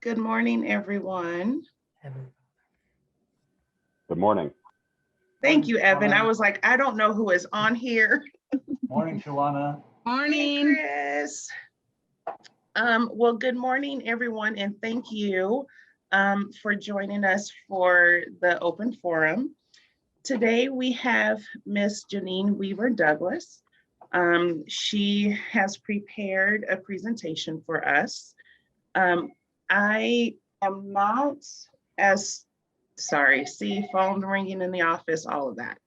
Good morning, everyone. Good morning. Thank you, Evan. I was like, I don't know who is on here. Morning, Shawana. Morning, Chris. Well, good morning, everyone, and thank you for joining us for the open forum. Today we have Miss Janine Weaver-Douglas. She has prepared a presentation for us. I am not as, sorry, see, phone ringing in the office, all of that.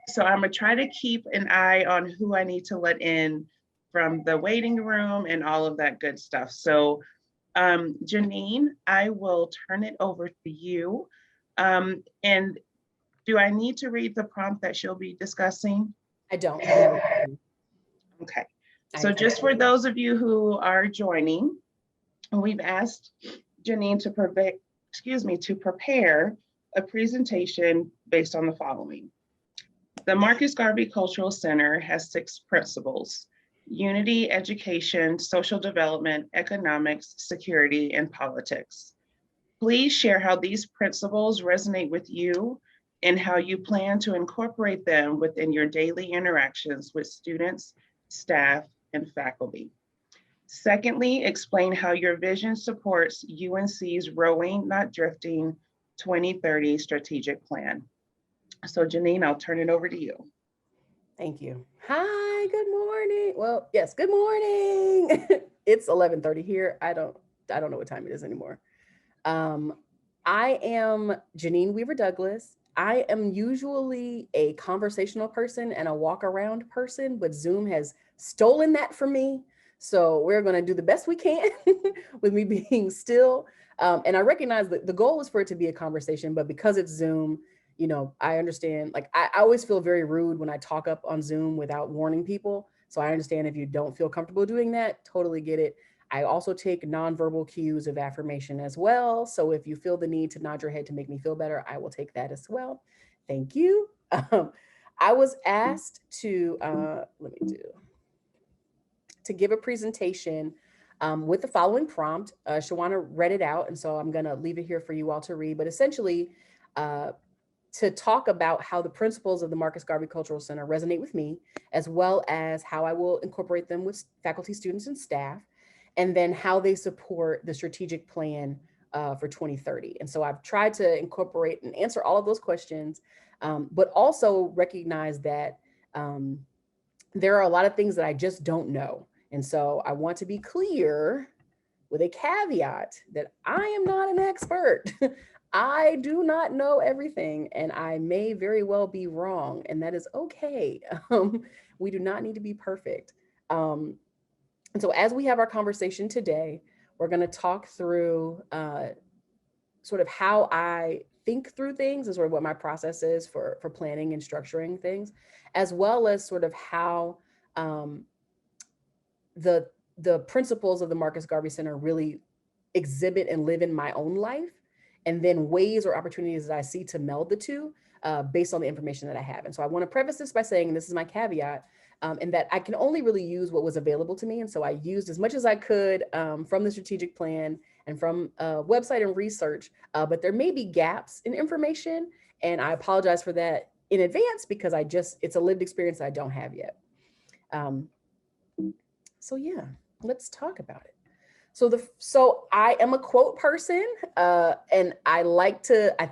So I'm gonna try to keep an eye on who I need to let in from the waiting room and all of that good stuff. So Janine, I will turn it over to you. And do I need to read the prompt that she'll be discussing? I don't. Okay. So just for those of you who are joining, we've asked Janine to prepare a presentation based on the following. The Marcus Garvey Cultural Center has 6 principles: unity, education, social development, economics, security, and politics. Please share how these principles resonate with you and how you plan to incorporate them within your daily interactions with students, staff, and faculty. Secondly, explain how your vision supports UNC's Rowing, Not Drifting 2030 strategic plan. So Janine, I'll turn it over to you. Thank you. Hi, good morning. Well, yes, good morning. It's 11:30 here. I don't know what time it is anymore. I am Janine Weaver-Douglas. I am usually a conversational person and a walk around person, but Zoom has stolen that from me. So we're going to do the best we can with me being still. And I recognize that the goal is for it to be a conversation, but because it's Zoom, you know, I understand, like, I always feel very rude when I talk up on Zoom without warning people. So I understand if you don't feel comfortable doing that, totally get it. I also take nonverbal cues of affirmation as well. So if you feel the need to nod your head to make me feel better, I will take that as well. Thank you. I was asked to, to give a presentation with the following prompt. Shawana read it out, and so I'm gonna leave it here for you all to read, but essentially, to talk about how the principles of the Marcus Garvey Cultural Center resonate with me, as well as how I will incorporate them with faculty, students, and staff, and then how they support the strategic plan for 2030. And so I've tried to incorporate and answer all of those questions, but also recognize that there are a lot of things that I just don't know. And so I want to be clear with a caveat that I am not an expert. I do not know everything, and I may very well be wrong, and that is okay. We do not need to be perfect. And so as we have our conversation today, we're going to talk through sort of how I think through things and sort of what my process is for planning and structuring things, as well as sort of how the principles of the Marcus Garvey Center really exhibit and live in my own life, and then ways or opportunities that I see to meld the two based on the information that I have. And so I want to preface this by saying, and this is my caveat, and that I can only really use what was available to me. And so I used as much as I could from the strategic plan and from website and research, but there may be gaps in information. And I apologize for that in advance because it's a lived experience that I don't have yet. So yeah, let's talk about it. So I am a quote person, and I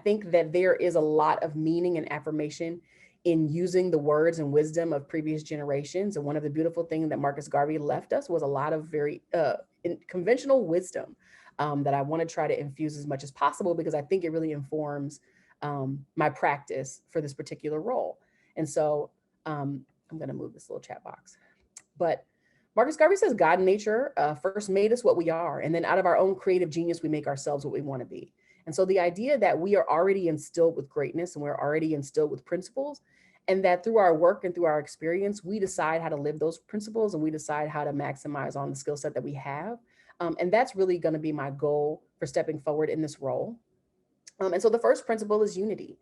think that there is a lot of meaning and affirmation in using the words and wisdom of previous generations. And one of the beautiful things that Marcus Garvey left us was a lot of very conventional wisdom that I want to try to infuse as much as possible, because I think it really informs my practice for this particular role. And so I'm going to move this little chat box. But Marcus Garvey says God and nature first made us what we are, and then out of our own creative genius, we make ourselves what we want to be. And so the idea that we are already instilled with greatness and we're already instilled with principles, and that through our work and through our experience, we decide how to live those principles and we decide how to maximize on the skill set that we have. And that's really going to be my goal for stepping forward in this role. And so the first principle is unity.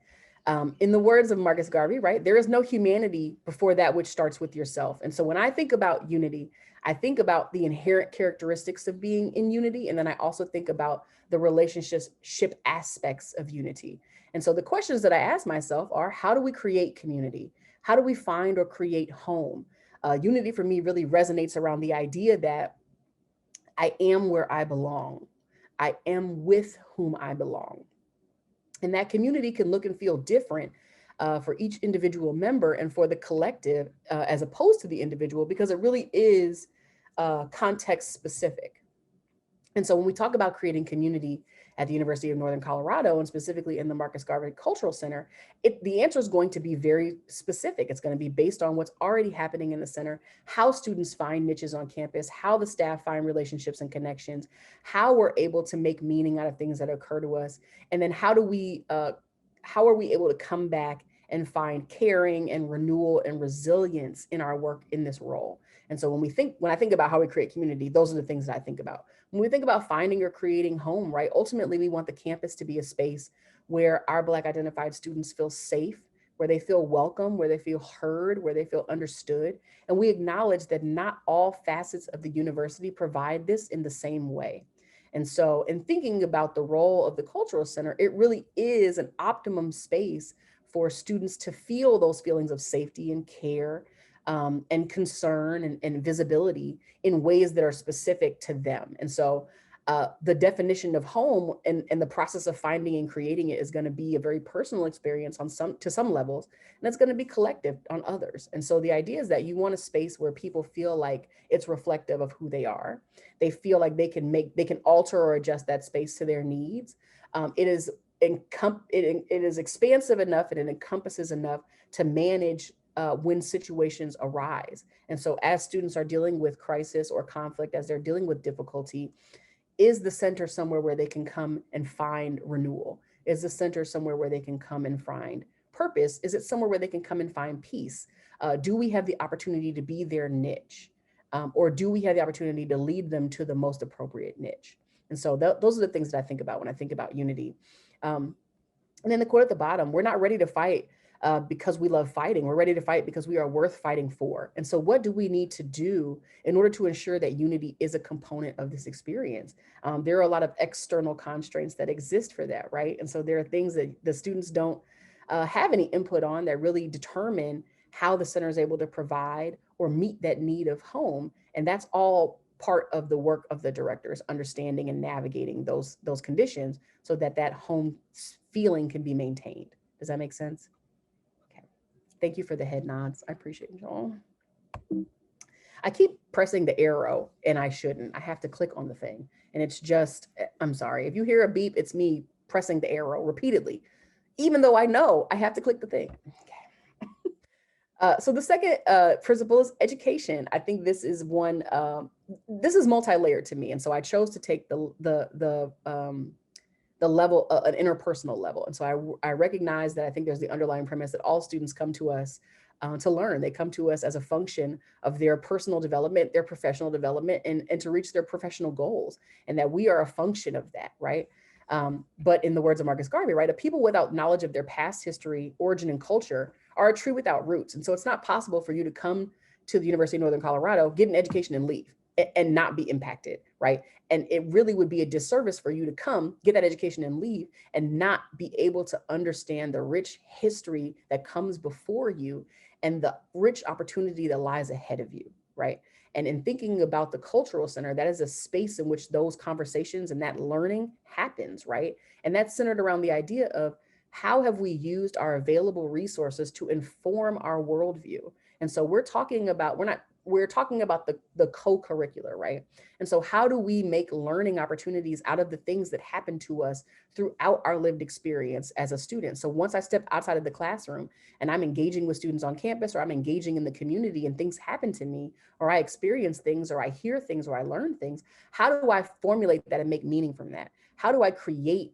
In the words of Marcus Garvey, right, there is no humanity before that which starts with yourself. And so when I think about unity, I think about the inherent characteristics of being in unity. And then I also think about the relationship aspects of unity. And so the questions that I ask myself are, how do we create community? How do we find or create home? Unity for me really resonates around the idea that I am where I belong. I am with whom I belong. And that community can look and feel different for each individual member and for the collective as opposed to the individual, because it really is context specific. And so when we talk about creating community at the University of Northern Colorado, and specifically in the Marcus Garvey Cultural Center, the answer is going to be very specific. It's going to be based on what's already happening in the center, how students find niches on campus, how the staff find relationships and connections, how we're able to make meaning out of things that occur to us, and then how are we able to come back and find caring and renewal and resilience in our work in this role. And so when I think about how we create community, those are the things that I think about. When we think about finding or creating home, right? Ultimately, we want the campus to be a space where our Black identified students feel safe, where they feel welcome, where they feel heard, where they feel understood. And we acknowledge that not all facets of the university provide this in the same way. And so in thinking about the role of the Cultural Center, it really is an optimum space for students to feel those feelings of safety and care and concern and visibility in ways that are specific to them. And so the definition of home and the process of finding and creating it is going to be a very personal experience to some levels, and it's going to be collective on others. And so the idea is that you want a space where people feel like it's reflective of who they are. They feel like they can alter or adjust that space to their needs. It is expansive enough and it encompasses enough to manage when situations arise. And so as students are dealing with crisis or conflict, as they're dealing with difficulty, is the center somewhere where they can come and find renewal? Is the center somewhere where they can come and find purpose? Is it somewhere where they can come and find peace? Do we have the opportunity to be their niche? Or do we have the opportunity to lead them to the most appropriate niche? And so those are the things that I think about when I think about unity. And then the quote at the bottom, we're not ready to fight because we love fighting. We're ready to fight because we are worth fighting for. And so what do we need to do in order to ensure that unity is a component of this experience? There are a lot of external constraints that exist for that, right? And so there are things that the students don't have any input on that really determine how the center is able to provide or meet that need of home. And that's all part of the work of the directors, understanding and navigating those conditions so that that home feeling can be maintained. Does that make sense? Thank you for the head nods. I appreciate it, y'all. I keep pressing the arrow and I shouldn't. I have to click on the thing. And it's just, I'm sorry. If you hear a beep, it's me pressing the arrow repeatedly, even though I know I have to click the thing. Okay. So the second principle is education. I think this is one, this is multi-layered to me. And so I chose to take the level, an interpersonal level. And so I recognize that I think there's the underlying premise that all students come to us to learn. They come to us as a function of their personal development, their professional development, and to reach their professional goals, and that we are a function of that, right? But in the words of Marcus Garvey, right, a people without knowledge of their past history, origin, and culture are a tree without roots. And so it's not possible for you to come to the University of Northern Colorado, get an education, and leave and not be impacted, right? And it really would be a disservice for you to come, get that education, and leave and not be able to understand the rich history that comes before you and the rich opportunity that lies ahead of you, right? And in thinking about the Cultural Center, that is a space in which those conversations and that learning happens, right? And that's centered around the idea of how have we used our available resources to inform our worldview? And so we're talking about the co-curricular, right? And so how do we make learning opportunities out of the things that happen to us throughout our lived experience as a student? So once I step outside of the classroom and I'm engaging with students on campus, or I'm engaging in the community and things happen to me, or I experience things, or I hear things, or I learn things, how do I formulate that and make meaning from that? How do I create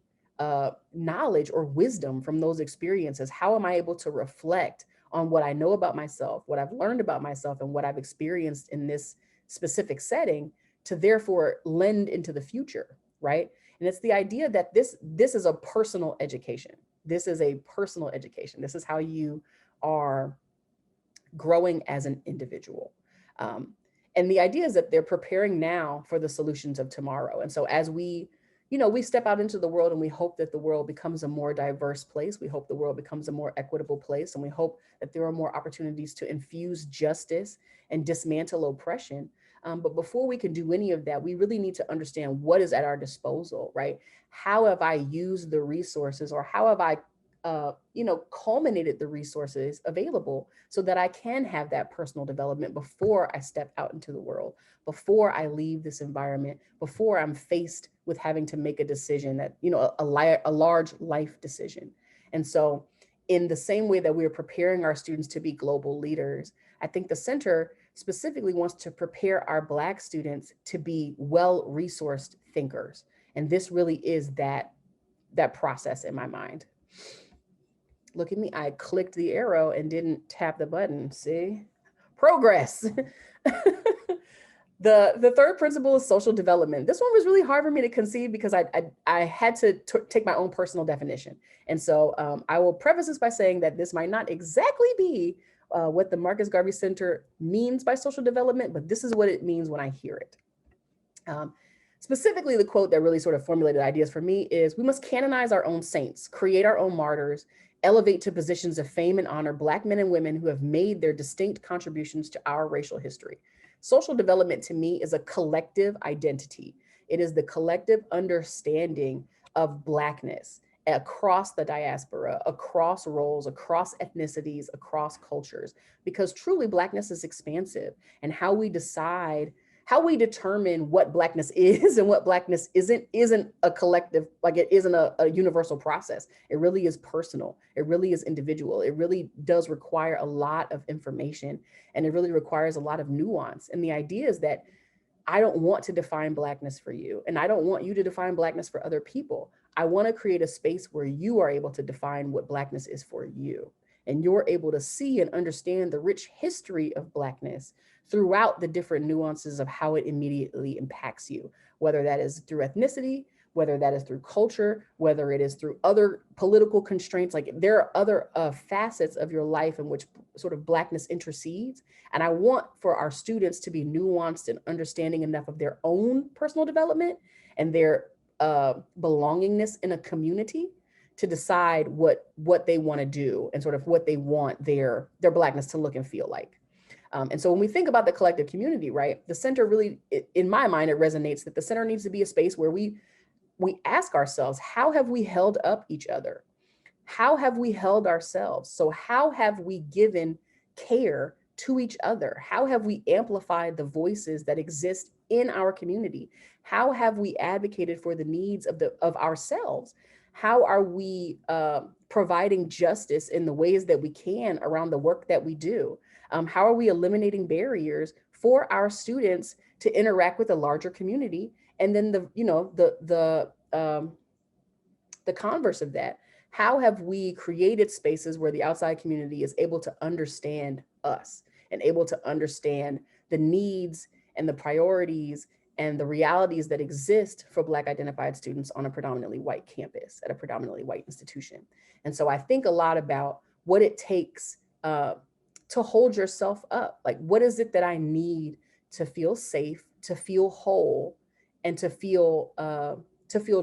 knowledge or wisdom from those experiences? How am I able to reflect on what I know about myself, what I've learned about myself, and what I've experienced in this specific setting to therefore lend into the future, right? And it's the idea that this is a personal education. This is a personal education. This is how you are growing as an individual. And the idea is that they're preparing now for the solutions of tomorrow. And so as we step out into the world and we hope that the world becomes a more diverse place, we hope the world becomes a more equitable place, and we hope that there are more opportunities to infuse justice and dismantle oppression. But before we can do any of that, we really need to understand what is at our disposal, right? How have I used the resources, or how have I culminated the resources available so that I can have that personal development before I step out into the world, before I leave this environment, before I'm faced with having to make a decision that, a large life decision. And so in the same way that we're preparing our students to be global leaders, I think the center specifically wants to prepare our Black students to be well-resourced thinkers. And this really is that process in my mind. Look at me, I clicked the arrow and didn't tap the button, see? Progress. The third principle is social development. This one was really hard for me to conceive because I had to take my own personal definition. And so I will preface this by saying that this might not exactly be what the Marcus Garvey Center means by social development, but this is what it means when I hear it. Specifically, the quote that really sort of formulated ideas for me is, we must canonize our own saints, create our own martyrs, elevate to positions of fame and honor Black men and women who have made their distinct contributions to our racial history. Social development to me is a collective identity. It is the collective understanding of Blackness across the diaspora, across roles, across ethnicities, across cultures, because truly Blackness is expansive, and how we determine what Blackness is and what Blackness isn't a collective, like it isn't a universal process. It really is personal. It really is individual. It really does require a lot of information, and it really requires a lot of nuance. And the idea is that I don't want to define Blackness for you, and I don't want you to define Blackness for other people. I want to create a space where you are able to define what Blackness is for you, and you're able to see and understand the rich history of Blackness throughout the different nuances of how it immediately impacts you, whether that is through ethnicity, whether that is through culture, whether it is through other political constraints. Like, there are other facets of your life in which sort of Blackness intercedes. And I want for our students to be nuanced and understanding enough of their own personal development and their belongingness in a community to decide what they want to do and sort of what they want their Blackness to look and feel like. And so when we think about the collective community, right, the center really, in my mind, it resonates that the center needs to be a space where we ask ourselves, how have we held up each other? How have we held ourselves? So how have we given care to each other? How have we amplified the voices that exist in our community? How have we advocated for the needs of ourselves? How are we providing justice in the ways that we can around the work that we do? How are we eliminating barriers for our students to interact with a larger community? And then the converse of that, how have we created spaces where the outside community is able to understand us and able to understand the needs and the priorities and the realities that exist for Black identified students on a predominantly white campus at a predominantly white institution? And so I think a lot about what it takes to hold yourself up. Like, what is it that I need to feel safe, to feel whole, and to feel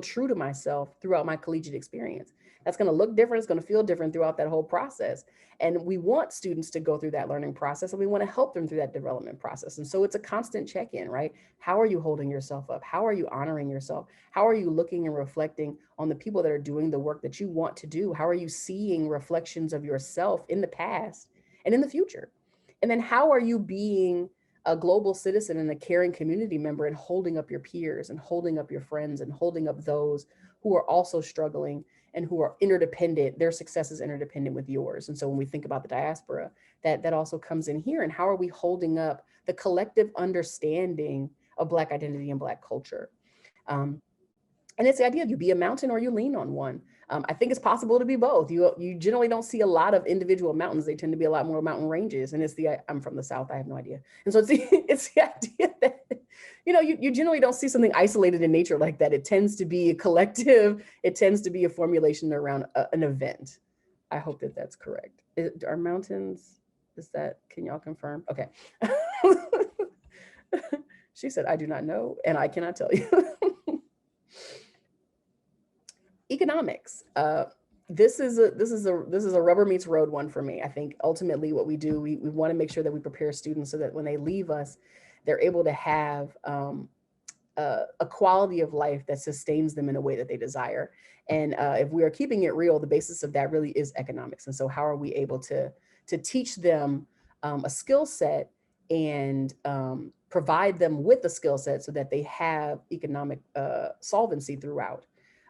true to myself throughout my collegiate experience? That's going to look different. It's going to feel different throughout that whole process. And we want students to go through that learning process, and we want to help them through that development process. And so it's a constant check-in, right? How are you holding yourself up? How are you honoring yourself? How are you looking and reflecting on the people that are doing the work that you want to do? How are you seeing reflections of yourself in the past and in the future? And then how are you being a global citizen and a caring community member and holding up your peers and holding up your friends and holding up those who are also struggling and who are interdependent, their success is interdependent with yours. And so when we think about the diaspora, that also comes in here. And how are we holding up the collective understanding of Black identity and Black culture? And it's the idea of you be a mountain or you lean on one. I think it's possible to be both. You generally don't see a lot of individual mountains. They tend to be a lot more mountain ranges. And I'm from the South, I have no idea. And so it's the idea that you generally don't see something isolated in nature like that. It tends to be a collective. It tends to be a formulation around an event. I hope that that's correct. Are mountains, can y'all confirm? Okay. She said, I do not know, and I cannot tell you. Economics. This is a rubber meets road one for me. I think ultimately what we do, we want to make sure that we prepare students so that when they leave us, they're able to have a quality of life that sustains them in a way that they desire. And if we are keeping it real, the basis of that really is economics. And so how are we able to teach them a skill set and provide them with the skill set so that they have economic solvency throughout?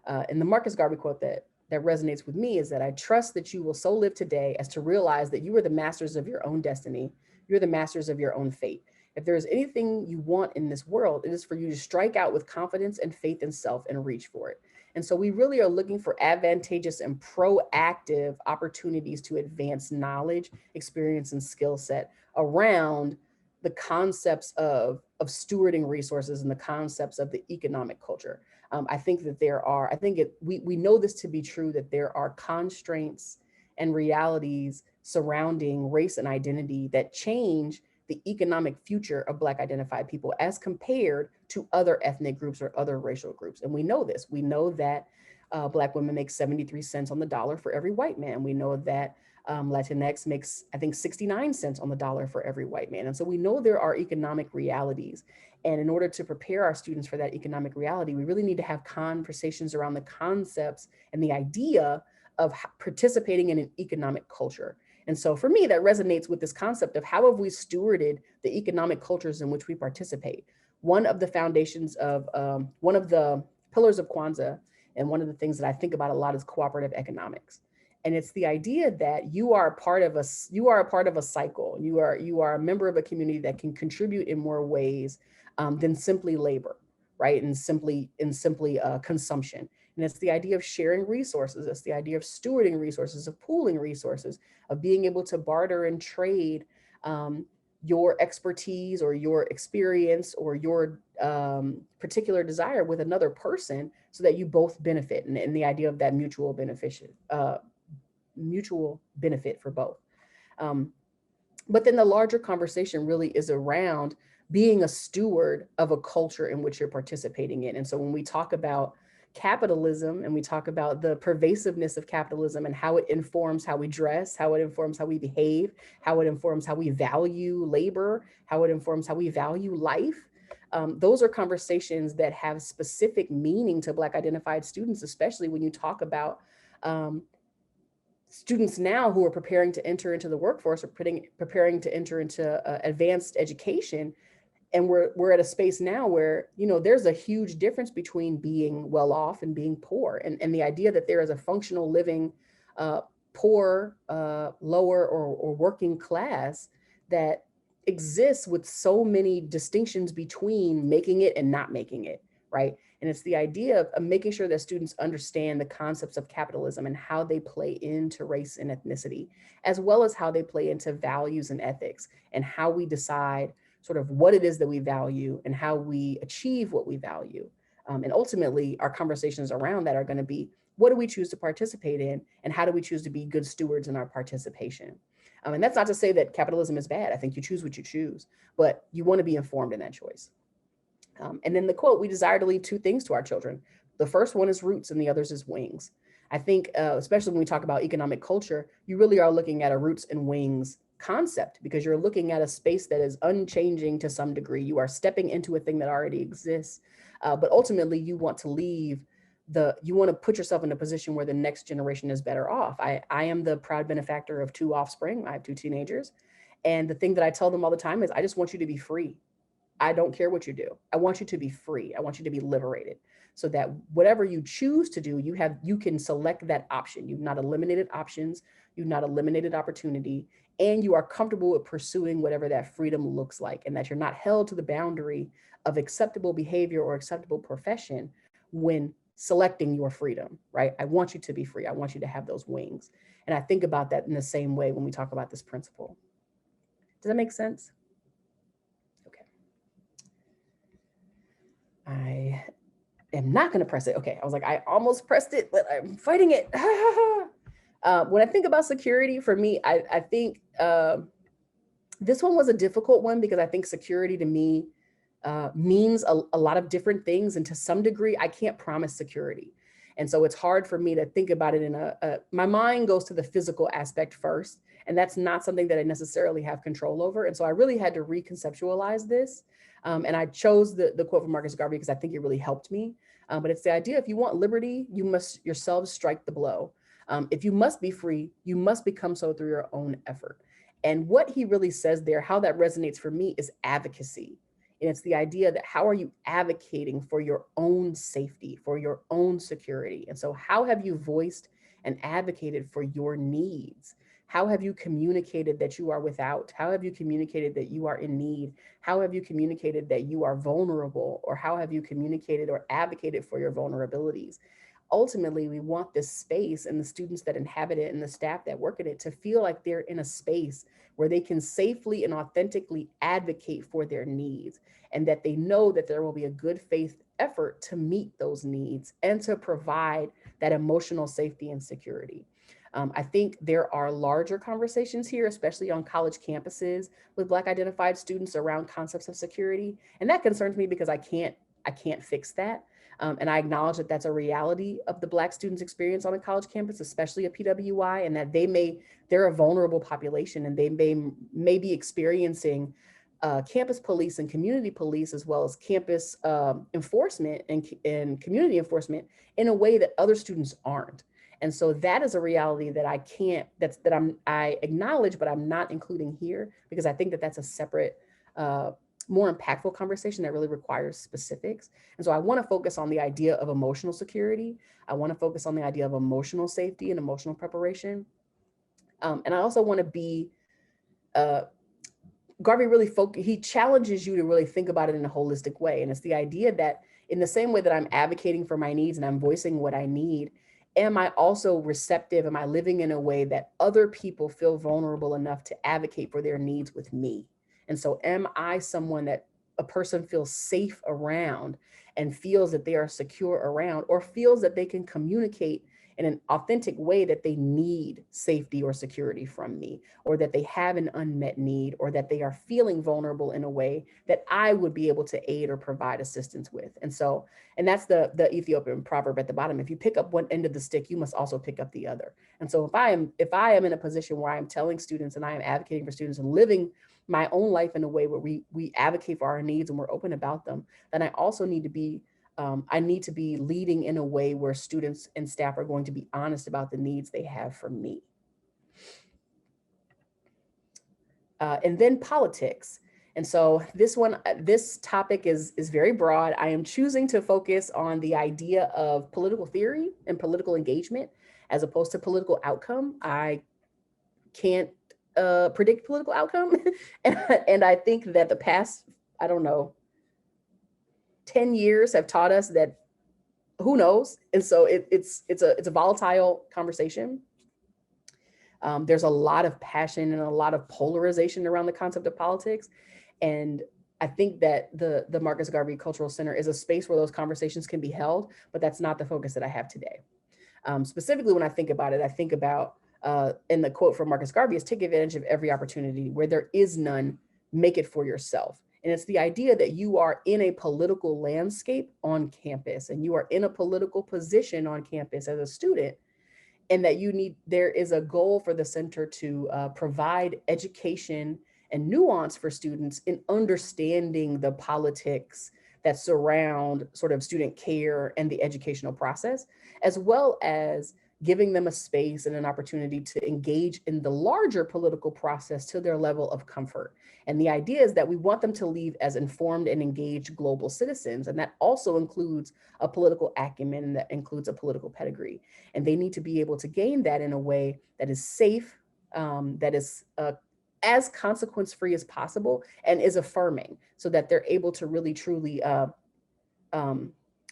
And the Marcus Garvey quote that resonates with me is that I trust that you will so live today as to realize that you are the masters of your own destiny. You're the masters of your own fate. If there is anything you want in this world, it is for you to strike out with confidence and faith in self and reach for it. And so we really are looking for advantageous and proactive opportunities to advance knowledge, experience, and skill set around the concepts of stewarding resources and the concepts of the economic culture. I think that we know this to be true, that there are constraints and realities surrounding race and identity that change the economic future of Black identified people as compared to other ethnic groups or other racial groups. And we know this. We know that Black women make 73 cents on the dollar for every white man. We know that Latinx makes, I think, 69 cents on the dollar for every white man. And so we know there are economic realities. And in order to prepare our students for that economic reality, we really need to have conversations around the concepts and the idea of participating in an economic culture. And so for me, that resonates with this concept of how have we stewarded the economic cultures in which we participate. One of the foundations of, one of the pillars of Kwanzaa, and one of the things that I think about a lot is cooperative economics. And it's the idea that you are a part of a cycle. You are a member of a community that can contribute in more ways than simply labor, right? And simply consumption. And it's the idea of sharing resources. It's the idea of stewarding resources, of pooling resources, of being able to barter and trade your expertise or your experience or your particular desire with another person so that you both benefit. And the idea of that mutual benefit for both. But then the larger conversation really is around being a steward of a culture in which you're participating in. And so when we talk about capitalism and we talk about the pervasiveness of capitalism and how it informs how we dress, how it informs how we behave, how it informs how we value labor, how it informs how we value life, those are conversations that have specific meaning to Black identified students, especially when you talk about students now who are preparing to enter into the workforce or preparing to enter into advanced education. And we're at a space now where, there's a huge difference between being well off and being poor. And the idea that there is a functional living, poor, lower or working class that exists with so many distinctions between making it and not making it, right? And it's the idea of making sure that students understand the concepts of capitalism and how they play into race and ethnicity, as well as how they play into values and ethics and how we decide sort of what it is that we value and how we achieve what we value. And ultimately, our conversations around that are going to be, what do we choose to participate in and how do we choose to be good stewards in our participation? And that's not to say that capitalism is bad. I think you choose what you choose, but you want to be informed in that choice. And then the quote, we desire to leave two things to our children. The first one is roots and the others is wings. I think, especially when we talk about economic culture, you really are looking at a roots and wings concept because you're looking at a space that is unchanging to some degree. You are stepping into a thing that already exists, but ultimately you want to put yourself in a position where the next generation is better off. I am the proud benefactor of 2 offspring. I have 2 teenagers. And the thing that I tell them all the time is I just want you to be free. I don't care what you do. I want you to be free. I want you to be liberated so that whatever you choose to do, you can select that option. You've not eliminated options. You've not eliminated opportunity, and you are comfortable with pursuing whatever that freedom looks like, and that you're not held to the boundary of acceptable behavior or acceptable profession when selecting your freedom, right? I want you to be free. I want you to have those wings. And I think about that in the same way when we talk about this principle. Does that make sense? Okay. I am not going to press it. Okay. I was like, I almost pressed it, but I'm fighting it. When I think about security, for me, I think this one was a difficult one because I think security to me means a lot of different things. And to some degree, I can't promise security. And so it's hard for me to think about it in my mind goes to the physical aspect first. And that's not something that I necessarily have control over. And so I really had to reconceptualize this. And I chose the quote from Marcus Garvey because I think it really helped me. But it's the idea, if you want liberty, you must yourselves strike the blow. If you must be free, you must become so through your own effort. And what he really says there, how that resonates for me, is advocacy. And it's the idea that how are you advocating for your own safety, for your own security? And so how have you voiced and advocated for your needs? How have you communicated that you are without? How have you communicated that you are in need? How have you communicated that you are vulnerable? Or how have you communicated or advocated for your vulnerabilities? Ultimately, we want this space and the students that inhabit it and the staff that work in it to feel like they're in a space where they can safely and authentically advocate for their needs, and that they know that there will be a good faith effort to meet those needs and to provide that emotional safety and security. I think there are larger conversations here, especially on college campuses with Black identified students around concepts of security. And that concerns me because I can't fix that. And I acknowledge that that's a reality of the Black students' experience on a college campus, especially a PWI, and that they're a vulnerable population, and they may be experiencing campus police and community police, as well as campus enforcement and community enforcement in a way that other students aren't. And so that is a reality that I acknowledge, but I'm not including here because I think that that's a separate, more impactful conversation that really requires specifics. And so I want to focus on the idea of emotional security. I want to focus on the idea of emotional safety and emotional preparation. And I also want to be, Garvey he challenges you to really think about it in a holistic way. And it's the idea that in the same way that I'm advocating for my needs and I'm voicing what I need, am I also receptive? Am I living in a way that other people feel vulnerable enough to advocate for their needs with me? And so am I someone that a person feels safe around and feels that they are secure around, or feels that they can communicate in an authentic way that they need safety or security from me, or that they have an unmet need, or that they are feeling vulnerable in a way that I would be able to aid or provide assistance with? And so, and that's the Ethiopian proverb at the bottom. If you pick up one end of the stick, you must also pick up the other. And so if I am in a position where I'm telling students and I am advocating for students and living my own life in a way where we advocate for our needs and we're open about them, then I also need to be leading in a way where students and staff are going to be honest about the needs they have from me. And then politics. And so this topic is very broad. I am choosing to focus on the idea of political theory and political engagement as opposed to political outcome. I can't predict political outcome. And I think that the past, 10 years have taught us that who knows? And so it's a volatile conversation. There's a lot of passion and a lot of polarization around the concept of politics. And I think that the Marcus Garvey Cultural Center is a space where those conversations can be held, but that's not the focus that I have today. Specifically, when I think about it, I think about, and the quote from Marcus Garvey is, take advantage of every opportunity. Where there is none, make it for yourself. And it's the idea that you are in a political landscape on campus, and you are in a political position on campus as a student, and that there is a goal for the center to provide education and nuance for students in understanding the politics that surround sort of student care and the educational process, as well as giving them a space and an opportunity to engage in the larger political process to their level of comfort. And the idea is that we want them to leave as informed and engaged global citizens. And that also includes a political acumen, and that includes a political pedigree. And they need to be able to gain that in a way that is safe, that is as consequence-free as possible, and is affirming, so that they're able to really, truly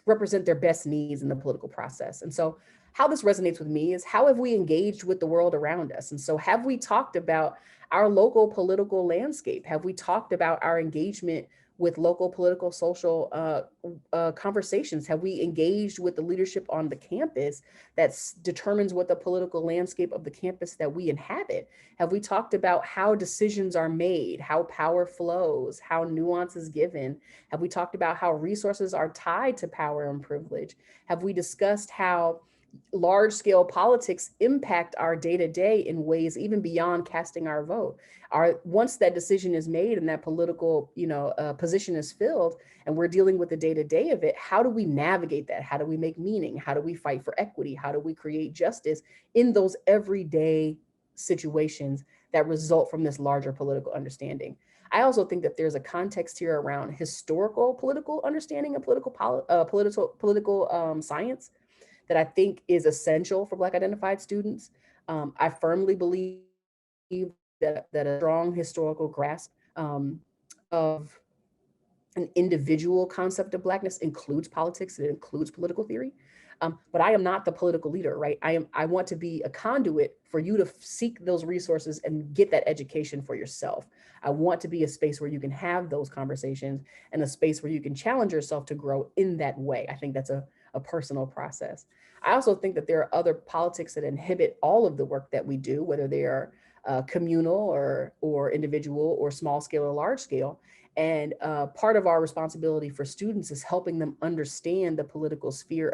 represent their best needs in the political process. And so how this resonates with me is, how have we engaged with the world around us? And so have we talked about our local political landscape? Have we talked about our engagement with local political, social conversations? Have we engaged with the leadership on the campus that determines what the political landscape of the campus that we inhabit? Have we talked about how decisions are made, how power flows, how nuance is given? Have we talked about how resources are tied to power and privilege? Have we discussed how large scale politics impact our day-to-day in ways even beyond casting our vote? Once that decision is made and that political position is filled and we're dealing with the day-to-day of it, how do we navigate that? How do we make meaning? How do we fight for equity? How do we create justice in those everyday situations that result from this larger political understanding? I also think that there's a context here around historical political understanding and political science that I think is essential for Black identified students. I firmly believe that a strong historical grasp of an individual concept of Blackness includes politics, it includes political theory. But I am not the political leader, right? I want to be a conduit for you to seek those resources and get that education for yourself. I want to be a space where you can have those conversations and a space where you can challenge yourself to grow in that way. I think that's a personal process. I also think that there are other politics that inhibit all of the work that we do, whether they are communal or individual or small scale or large scale. And part of our responsibility for students is helping them understand the political sphere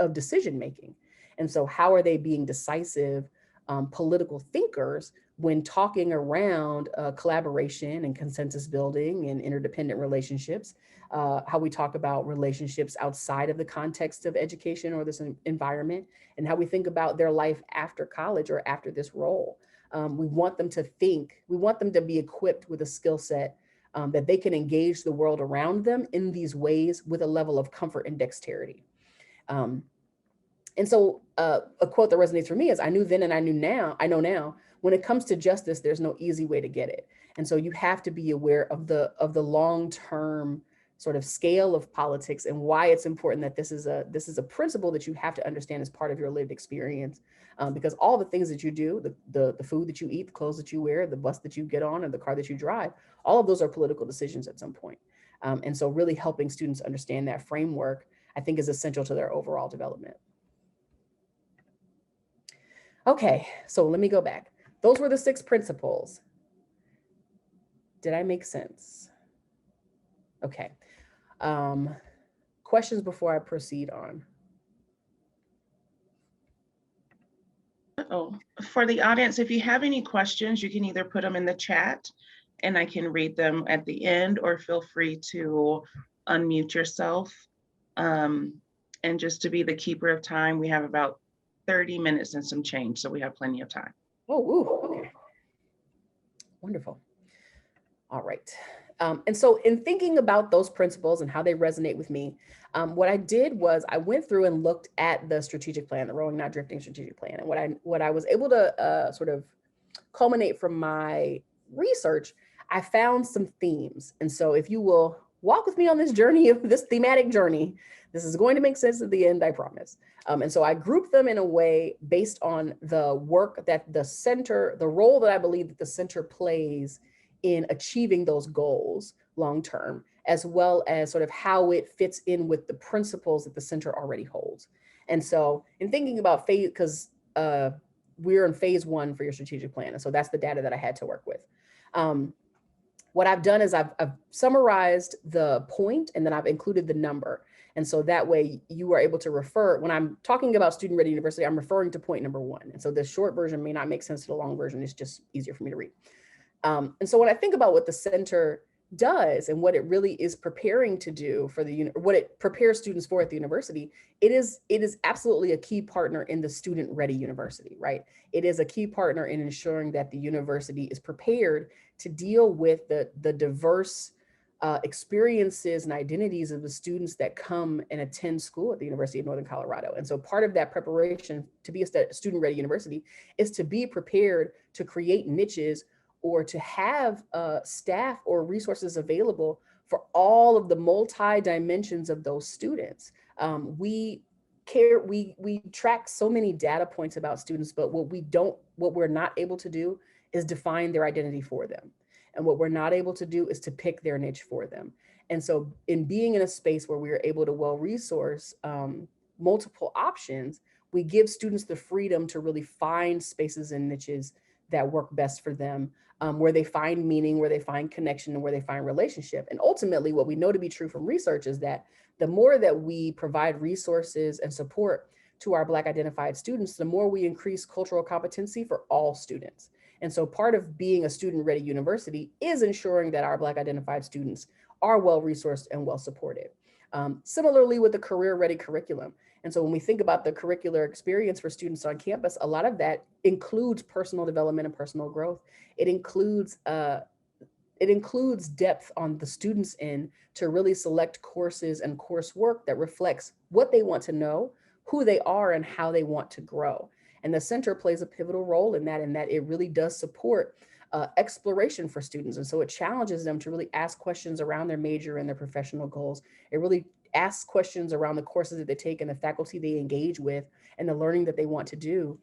of decision making. And so how are they being decisive political thinkers when talking around collaboration and consensus building and interdependent relationships, how we talk about relationships outside of the context of education or this environment, and how we think about their life after college or after this role. We want them to think, we want them to be equipped with a skill set that they can engage the world around them in these ways with a level of comfort and dexterity. And so a quote that resonates for me is, I knew then and I know now, when it comes to justice, there's no easy way to get it. And so you have to be aware of the long-term sort of scale of politics and why it's important that this is a principle that you have to understand as part of your lived experience. Because all the things that you do, the food that you eat, the clothes that you wear, the bus that you get on, or the car that you drive, all of those are political decisions at some point. And so really helping students understand that framework, I think, is essential to their overall development. Okay, so let me go back. Those were the 6 principles. Did I make sense? Okay. Questions before I proceed on? Oh, for the audience, if you have any questions, you can either put them in the chat and I can read them at the end, or feel free to unmute yourself. And just to be the keeper of time, we have about 30 minutes and some change, so we have plenty of time. Oh, ooh, okay. Wonderful. All right. And so in thinking about those principles and how they resonate with me, what I did was I went through and looked at the strategic plan, the Rowing Not Drifting strategic plan. And what I was able to sort of culminate from my research, I found some themes. And so if you will walk with me on this journey, of this thematic journey, this is going to make sense at the end, I promise. And so I grouped them in a way based on the work that the center, the role that I believe that the center plays in achieving those goals long-term, as well as sort of how it fits in with the principles that the center already holds. And so in thinking about phase, because we're in phase 1 for your strategic plan. And so that's the data that I had to work with. What I've done is I've summarized the point and then I've included the number. And so that way you are able to refer, when I'm talking about Student Ready University, I'm referring to point number 1. And so the short version may not make sense to the long version. It's just easier for me to read. And so when I think about what the center does and what it really is preparing to do for what it prepares students for at the university, it is absolutely a key partner in the Student Ready University, right? It is a key partner in ensuring that the university is prepared to deal with the diverse experiences and identities of the students that come and attend school at the University of Northern Colorado. And so part of that preparation to be a Student Ready University is to be prepared to create niches or to have staff or resources available for all of the multi-dimensions of those students. We track so many data points about students, but what we're not able to do is define their identity for them. And what we're not able to do is to pick their niche for them. And so in being in a space where we are able to well resource multiple options, we give students the freedom to really find spaces and niches that work best for them, where they find meaning, where they find connection, and where they find relationship. And ultimately, what we know to be true from research is that the more that we provide resources and support to our Black identified students, the more we increase cultural competency for all students. And so part of being a student-ready university is ensuring that our Black identified students are well-resourced and well-supported. Similarly with the career-ready curriculum. And so when we think about the curricular experience for students on campus, a lot of that includes personal development and personal growth. It includes depth on the students' end to really select courses and coursework that reflects what they want to know, who they are, and how they want to grow. And the center plays a pivotal role in that it really does support exploration for students. And so it challenges them to really ask questions around their major and their professional goals. It really asks questions around the courses that they take and the faculty they engage with and the learning that they want to do.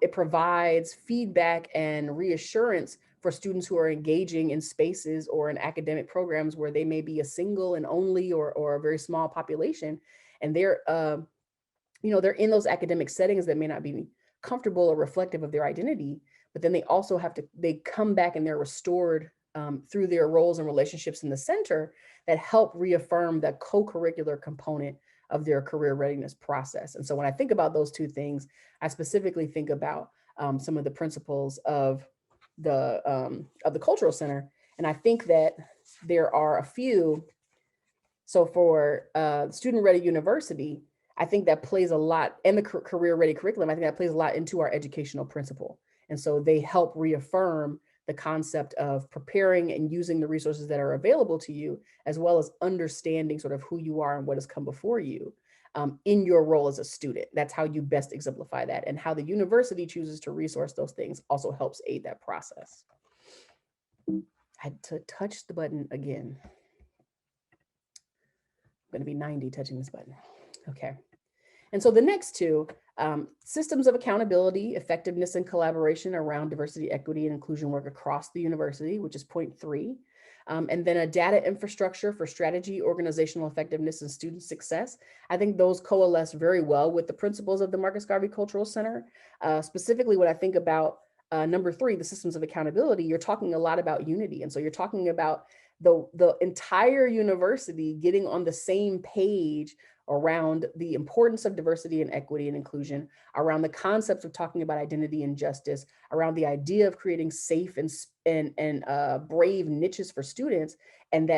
It provides feedback and reassurance for students who are engaging in spaces or in academic programs where they may be a single and only or a very small population. And they're in those academic settings that may not be comfortable or reflective of their identity, but then they come back and they're restored through their roles and relationships in the center that help reaffirm that co-curricular component of their career readiness process. And so when I think about those two things, I specifically think about some of the principles of the Cultural Center. And I think that there are a few. So for Student Ready University, I think that plays a lot, and the career ready curriculum, I think that plays a lot into our educational principle. And so they help reaffirm the concept of preparing and using the resources that are available to you, as well as understanding sort of who you are and what has come before you in your role as a student. That's how you best exemplify that. And how the university chooses to resource those things also helps aid that process. I had to touch the button again. I'm going to be 90 touching this button. Okay. And so the next two, systems of accountability, effectiveness, and collaboration around diversity, equity, and inclusion work across the university, which is point 3. And then a data infrastructure for strategy, organizational effectiveness, and student success. I think those coalesce very well with the principles of the Marcus Garvey Cultural Center. Specifically, when I think about number 3, the systems of accountability, you're talking a lot about unity. And so you're talking about the entire university getting on the same page around the importance of diversity and equity and inclusion, around the concepts of talking about identity and justice, around the idea of creating safe and brave niches for students, and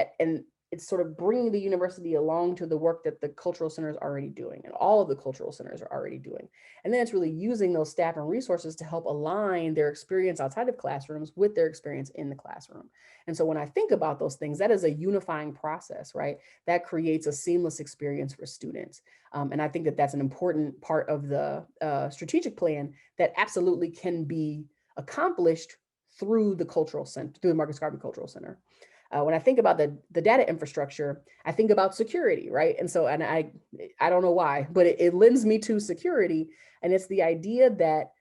it's sort of bringing the university along to the work that the cultural center is already doing, and all of the cultural centers are already doing. And then it's really using those staff and resources to help align their experience outside of classrooms with their experience in the classroom. And so when I think about those things, that is a unifying process, right? That creates a seamless experience for students. And I think that that's an important part of the strategic plan that absolutely can be accomplished through the cultural center, through the Marcus Garvey Cultural Center. When I think about the data infrastructure, I think about security, right? And so, and I don't know why, but it lends me to security. And it's the idea that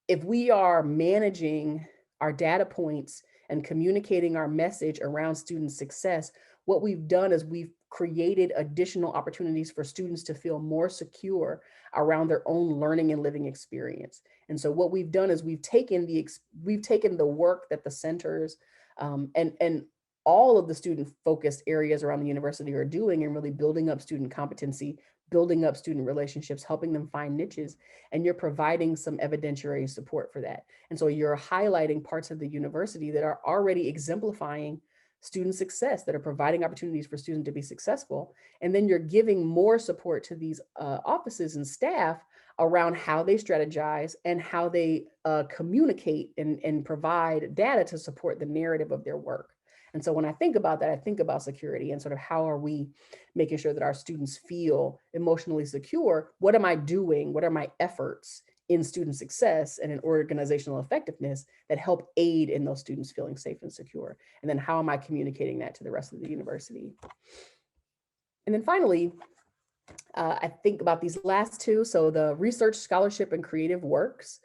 if we are managing our data points and communicating our message around student success, what we've done is we've created additional opportunities for students to feel more secure around their own learning and living experience. And so what we've done is we've taken the work that the centers and all of the student-focused areas around the university are doing and really building up student competency, building up student relationships, helping them find niches, and you're providing some evidentiary support for that. And so you're highlighting parts of the university that are already exemplifying student success, that are providing opportunities for students to be successful. And then you're giving more support to these offices and staff around how they strategize and how they communicate and provide data to support the narrative of their work. And so when I think about that, I think about security and sort of how are we making sure that our students feel emotionally secure? What am I doing? What are my efforts in student success and in organizational effectiveness that help aid in those students feeling safe and secure? And then how am I communicating that to the rest of the university? And then finally, I think about these last two. So the research, scholarship, and creative works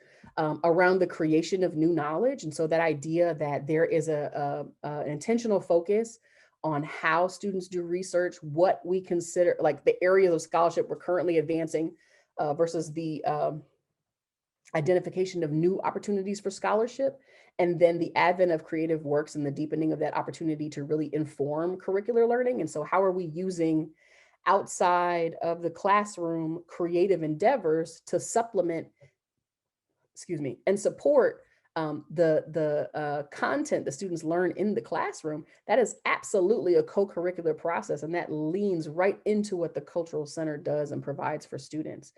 around the creation of new knowledge. And so that idea that there is an intentional focus on how students do research, what we consider like the areas of scholarship we're currently advancing versus the identification of new opportunities for scholarship, and then the advent of creative works and the deepening of that opportunity to really inform curricular learning. And so how are we using outside of the classroom creative endeavors to supplement, and support the content the students learn in the classroom? That is absolutely a co-curricular process, and that leans right into what the Cultural Center does and provides for students.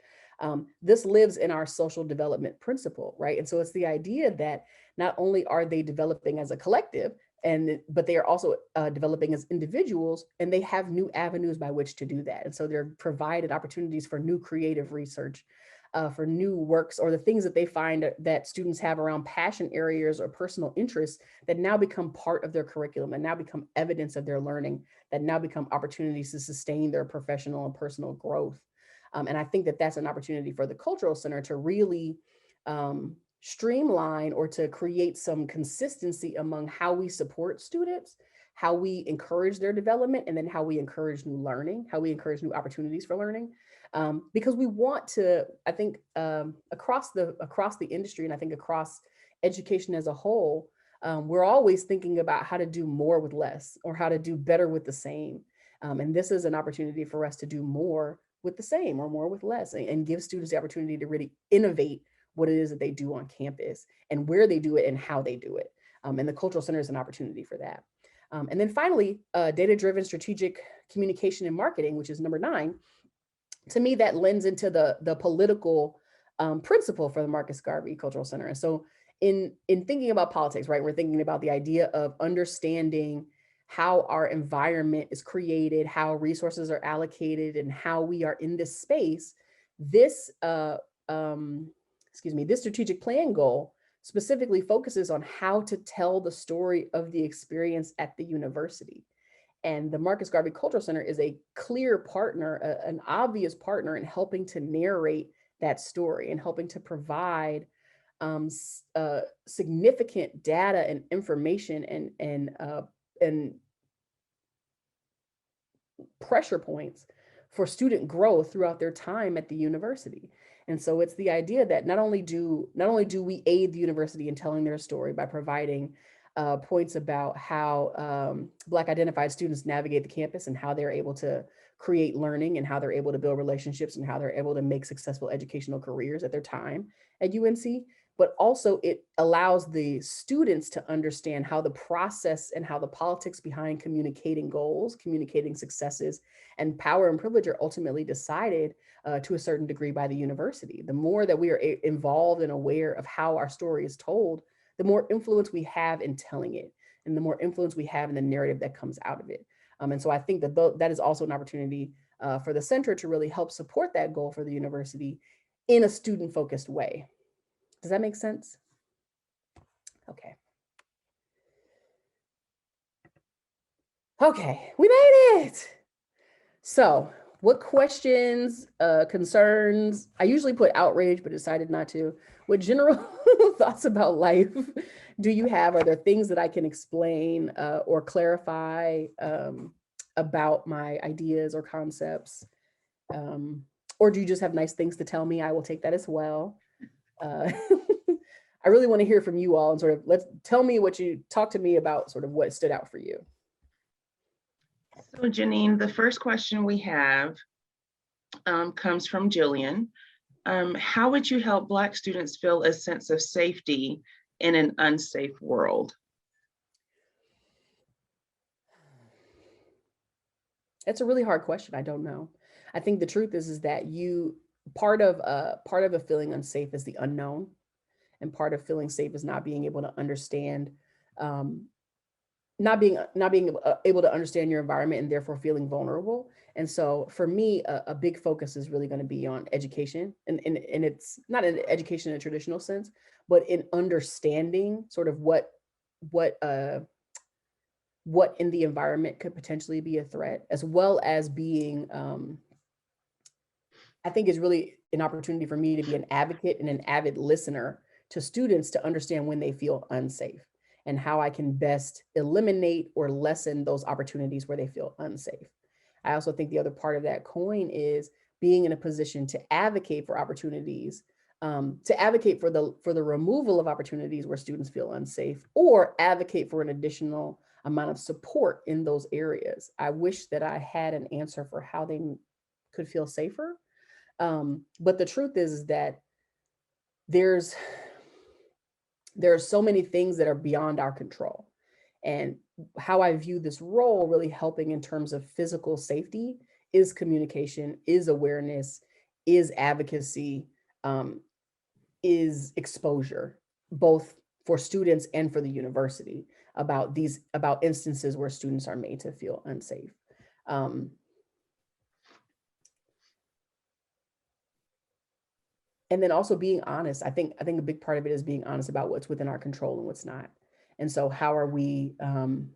This lives in our social development principle, right? And so it's the idea that not only are they developing as a collective, but they are also developing as individuals, and they have new avenues by which to do that. And so they're provided opportunities for new creative research, for new works, or the things that they find that students have around passion areas or personal interests that now become part of their curriculum and now become evidence of their learning, that now become opportunities to sustain their professional and personal growth. And I think that that's an opportunity for the Cultural Center to really streamline or to create some consistency among how we support students, how we encourage their development, and then how we encourage new learning, how we encourage new opportunities for learning. Because we want to, I think, across the industry, and I think across education as a whole, we're always thinking about how to do more with less, or how to do better with the same. And this is an opportunity for us to do more with the same, or more with less, and give students the opportunity to really innovate what it is that they do on campus, and where they do it, and how they do it. And the Cultural Center is an opportunity for that. And then finally, data-driven strategic communication and marketing, which is number 9. To me, that lends into the political principle for the Marcus Garvey Cultural Center. And so in thinking about politics, right, we're thinking about the idea of understanding how our environment is created, how resources are allocated, and how we are in this space. This this strategic plan goal specifically focuses on how to tell the story of the experience at the university. And the Marcus Garvey Cultural Center is a clear partner, an obvious partner in helping to narrate that story and helping to provide significant data and information and pressure points for student growth throughout their time at the university. And so it's the idea that not only do we aid the university in telling their story by providing points about how Black identified students navigate the campus, and how they're able to create learning, and how they're able to build relationships, and how they're able to make successful educational careers at their time at UNC, but also it allows the students to understand how the process and how the politics behind communicating goals, communicating successes, and power and privilege are ultimately decided to a certain degree by the university. The more that we are involved and aware of how our story is told, the more influence we have in telling it, and the more influence we have in the narrative that comes out of it. And so I think that that is also an opportunity for the center to really help support that goal for the university in a student-focused way. Does that make sense? Okay. Okay, we made it. So what questions, concerns, I usually put outrage, but decided not to. What general thoughts about life do you have? Are there things that I can explain or clarify about my ideas or concepts? Or do you just have nice things to tell me? I will take that as well. I really want to hear from you all, and sort of talk to me about sort of what stood out for you. So Janine, the first question we have comes from Jillian. How would you help Black students feel a sense of safety in an unsafe world? That's a really hard question. I don't know. I think the truth is that part of a feeling unsafe is the unknown, and part of feeling safe is not being able to understand, not being able to understand your environment, and therefore feeling vulnerable. And so for me, a big focus is really going to be on education, and it's not an education in a traditional sense, but in understanding sort of what in the environment could potentially be a threat, as well as being, I think is really an opportunity for me to be an advocate and an avid listener to students to understand when they feel unsafe. and how I can best eliminate or lessen those opportunities where they feel unsafe. I also think the other part of that coin is being in a position to advocate for opportunities, to advocate for the removal of opportunities where students feel unsafe, or advocate for an additional amount of support in those areas. I wish that I had an answer for how they could feel safer. But the truth is that there are so many things that are beyond our control. And how I view this role really helping in terms of physical safety is communication, is awareness, is advocacy, is exposure, both for students and for the university about instances where students are made to feel unsafe. And then also being honest. I think a big part of it is being honest about what's within our control and what's not. And so how are we, and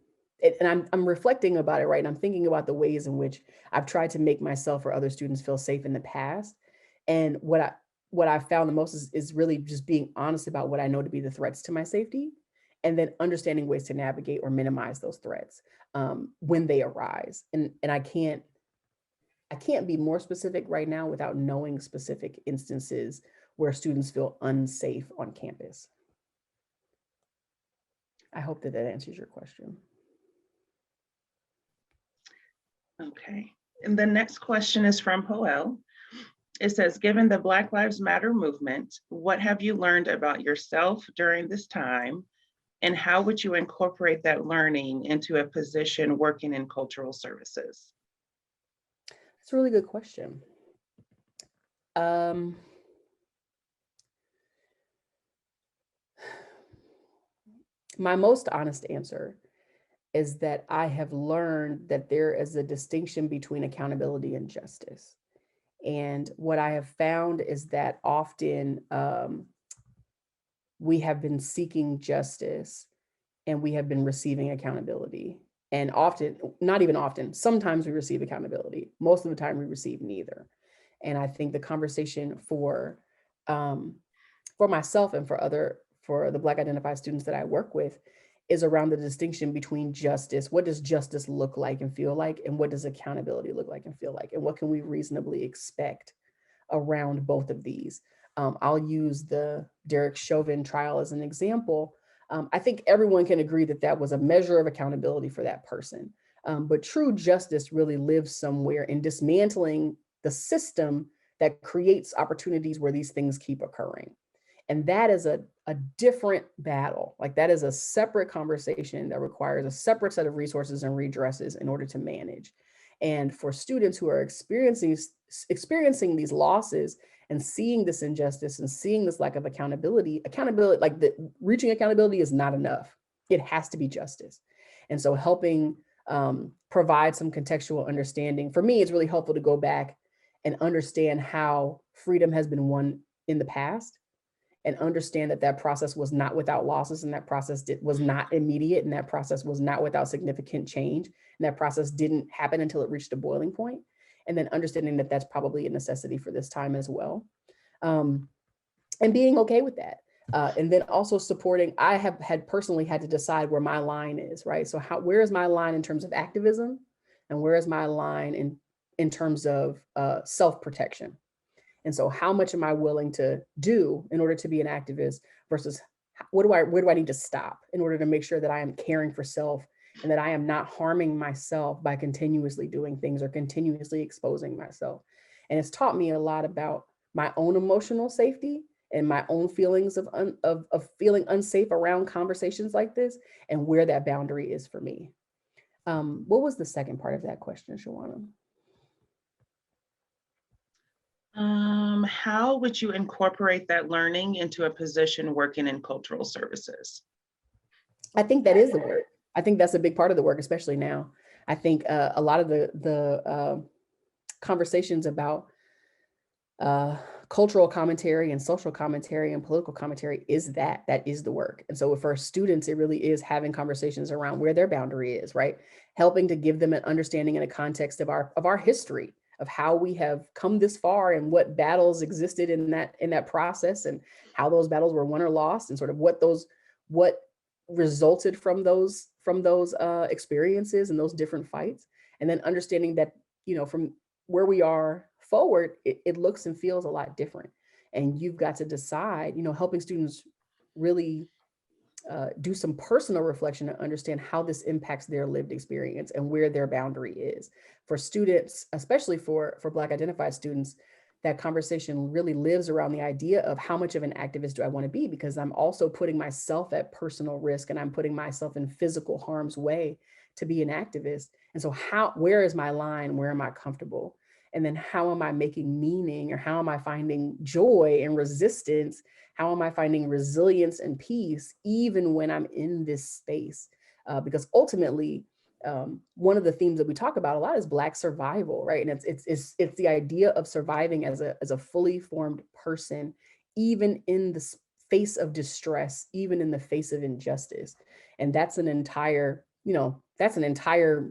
I'm reflecting about it, right? And I'm thinking about the ways in which I've tried to make myself or other students feel safe in the past. And what I found the most is really just being honest about what I know to be the threats to my safety, and then understanding ways to navigate or minimize those threats when they arise. And I can't be more specific right now without knowing specific instances where students feel unsafe on campus. I hope that answers your question. Okay, and the next question is from Joel. It says, given the Black Lives Matter movement, what have you learned about yourself during this time? And how would you incorporate that learning into a position working in cultural services? That's a really good question. My most honest answer is that I have learned that there is a distinction between accountability and justice. And what I have found is that often we have been seeking justice and we have been receiving accountability. And often, not even often, sometimes we receive accountability. Most of the time we receive neither. And I think the conversation for myself and for the Black identified students that I work with is around the distinction between justice. What does justice look like and feel like? And what does accountability look like and feel like? And what can we reasonably expect around both of these? I'll use the Derek Chauvin trial as an example. I think everyone can agree that that was a measure of accountability for that person. But true justice really lives somewhere in dismantling the system that creates opportunities where these things keep occurring. And that is a different battle. Like, that is a separate conversation that requires a separate set of resources and redresses in order to manage. And for students who are experiencing these losses and seeing this injustice and seeing this lack of accountability, like reaching accountability is not enough. It has to be justice. And so helping provide some contextual understanding. For me, it's really helpful to go back and understand how freedom has been won in the past, and understand that process was not without losses, and that process was not immediate, and that process was not without significant change, and that process didn't happen until it reached a boiling point. And then understanding that that's probably a necessity for this time as well. And being okay with that. And then also supporting, I have personally had to decide where my line is, right? So where is my line in terms of activism? And where is my line in terms of self-protection? And so how much am I willing to do in order to be an activist versus where do I need to stop in order to make sure that I am caring for self and that I am not harming myself by continuously doing things or continuously exposing myself. And it's taught me a lot about my own emotional safety and my own feelings of feeling unsafe around conversations like this, and where that boundary is for me. What was the second part of that question, Shawana? How would you incorporate that learning into a position working in cultural services? I think that is the work. I think that's a big part of the work, especially now. I think a lot of the conversations about cultural commentary and social commentary and political commentary is that is the work. And so for students, it really is having conversations around where their boundary is, right? Helping to give them an understanding and a context of our history, of how we have come this far and what battles existed in that process, and how those battles were won or lost, and sort of what resulted from those experiences and those different fights, and then understanding that, you know, from where we are forward, it looks and feels a lot different. And you've got to decide, you know, helping students really do some personal reflection and understand how this impacts their lived experience and where their boundary is. For students, especially for Black identified students, that conversation really lives around the idea of how much of an activist do I want to be, because I'm also putting myself at personal risk and I'm putting myself in physical harm's way to be an activist. And so where is my line? Where am I comfortable? And then how am I making meaning, or how am I finding joy and resistance? How am I finding resilience and peace, even when I'm in this space? Because ultimately, one of the themes that we talk about a lot is Black survival, right? And it's the idea of surviving as a fully formed person, even in the face of distress, even in the face of injustice. And that's an entire, you know, that's an entire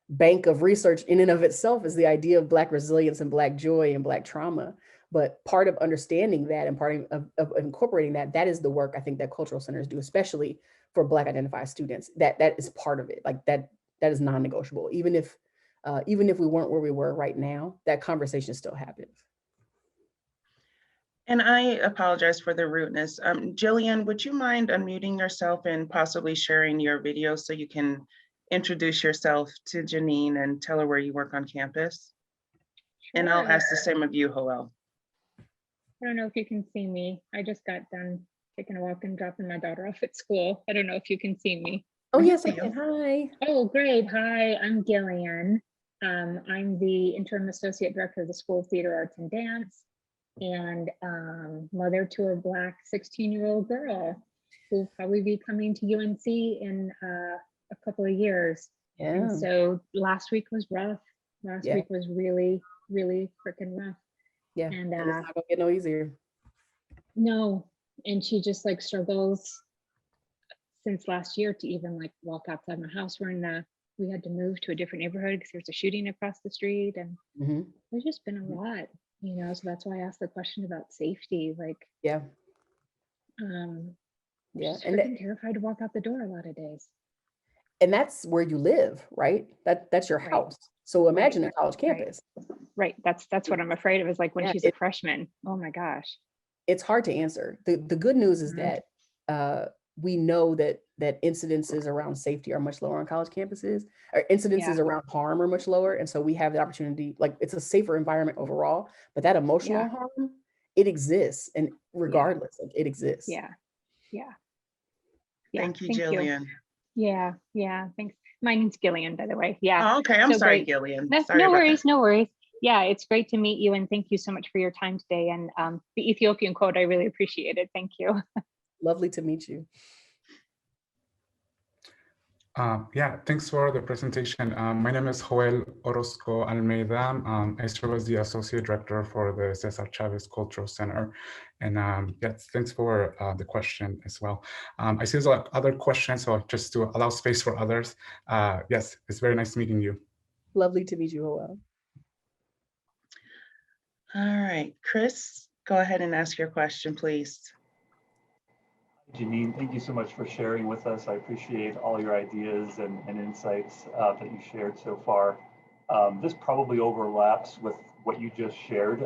bank of research in and of itself, is the idea of Black resilience and Black joy and Black trauma. But part of understanding that and part of incorporating that is the work I think that cultural centers do, especially for Black identified students. That is part of it. Like that is non-negotiable. Even if we weren't where we were right now, that conversation still happens. And I apologize for the rudeness. Jillian, would you mind unmuting yourself and possibly sharing your video so you can introduce yourself to Janine and tell her where you work on campus? Sure. And I'll ask the same of you, Joel. I don't know if you can see me. I just got done taking a walk and dropping my daughter off at school. I don't know if you can see me. Oh, yes, I can. Hi. Oh, great. Hi, I'm Gillian. I'm the interim associate director of the School of Theater, Arts, and Dance, and mother to a Black 16-year-old girl who'll probably be coming to UNC in a couple of years. Yeah. And so last week was rough. Last week was really, really freaking rough. Yeah, and it's not gonna get no easier. No, and she just like struggles since last year to even like walk outside my house. We had to move to a different neighborhood because there's a shooting across the street, and there's just been a lot, you know. So that's why I asked the question about safety. Like, and terrified to walk out the door a lot of days. And that's where you live, right? That's your house. So imagine a college campus. Right. That's what I'm afraid of, is like when she's a freshman. Oh my gosh. It's hard to answer. The good news is that we know that incidences around safety are much lower on college campuses, or incidences around harm are much lower. And so we have the opportunity, like, it's a safer environment overall, but that emotional harm, it exists. And regardless, it exists. Yeah. Thank you, Jillian. Yeah. Thanks. My name's Gillian, by the way. Yeah. Oh, okay. I'm sorry, great. Gillian. No worries. Yeah, it's great to meet you, and thank you so much for your time today. And the Ethiopian quote, I really appreciate it. Thank you. Lovely to meet you. Thanks for the presentation. My name is Joel Orozco Almeida. I serve as the Associate Director for the Cesar Chavez Cultural Center. And thanks for the question as well. I see there's other questions, so just to allow space for others. Yes, it's very nice meeting you. Lovely to meet you, Joel. All right, Chris, go ahead and ask your question, please. Janine, thank you so much for sharing with us. I appreciate all your ideas and insights that you shared so far. This probably overlaps with what you just shared,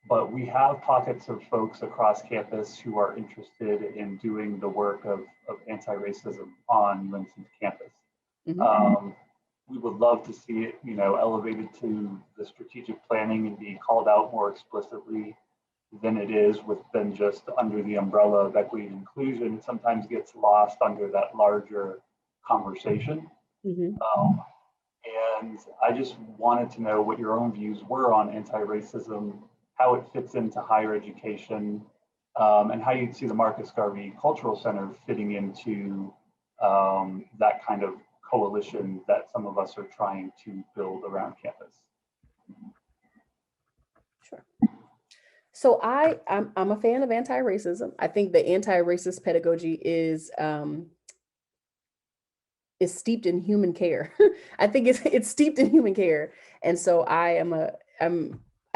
but we have pockets of folks across campus who are interested in doing the work of anti-racism on UNC's campus. We would love to see it, elevated to the strategic planning and be called out more explicitly than it is within just under the umbrella of equity and inclusion. It sometimes gets lost under that larger conversation. And I just wanted to know what your own views were on anti-racism, how it fits into higher education, and how you'd see the Marcus Garvey Cultural Center fitting into that kind of coalition that some of us are trying to build around campus. Sure. So I'm a fan of anti-racism. I think the anti-racist pedagogy is steeped in human care. I think it's steeped in human care. And so I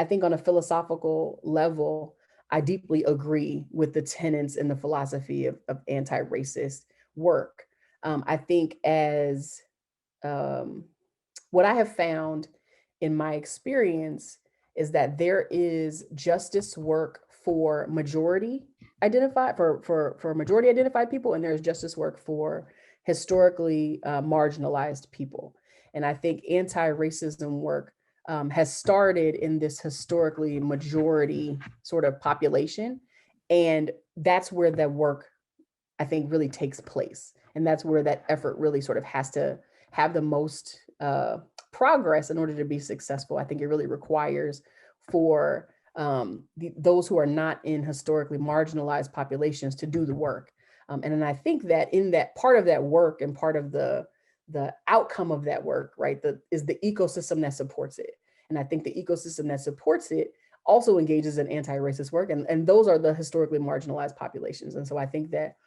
think on a philosophical level, I deeply agree with the tenets and the philosophy of anti-racist work. I think as what I have found in my experience is that there is justice work for majority identified for majority identified people, and there's justice work for historically marginalized people. And I think anti-racism work has started in this historically majority sort of population. And that's where that work, I think, really takes place. And that's where that effort really sort of has to have the most progress in order to be successful. I think it really requires for those who are not in historically marginalized populations to do the work. And then I think that in that part of that work and part of the outcome of that work, right, is the ecosystem that supports it. And I think the ecosystem that supports it also engages in anti-racist work. And those are the historically marginalized populations. And so I think that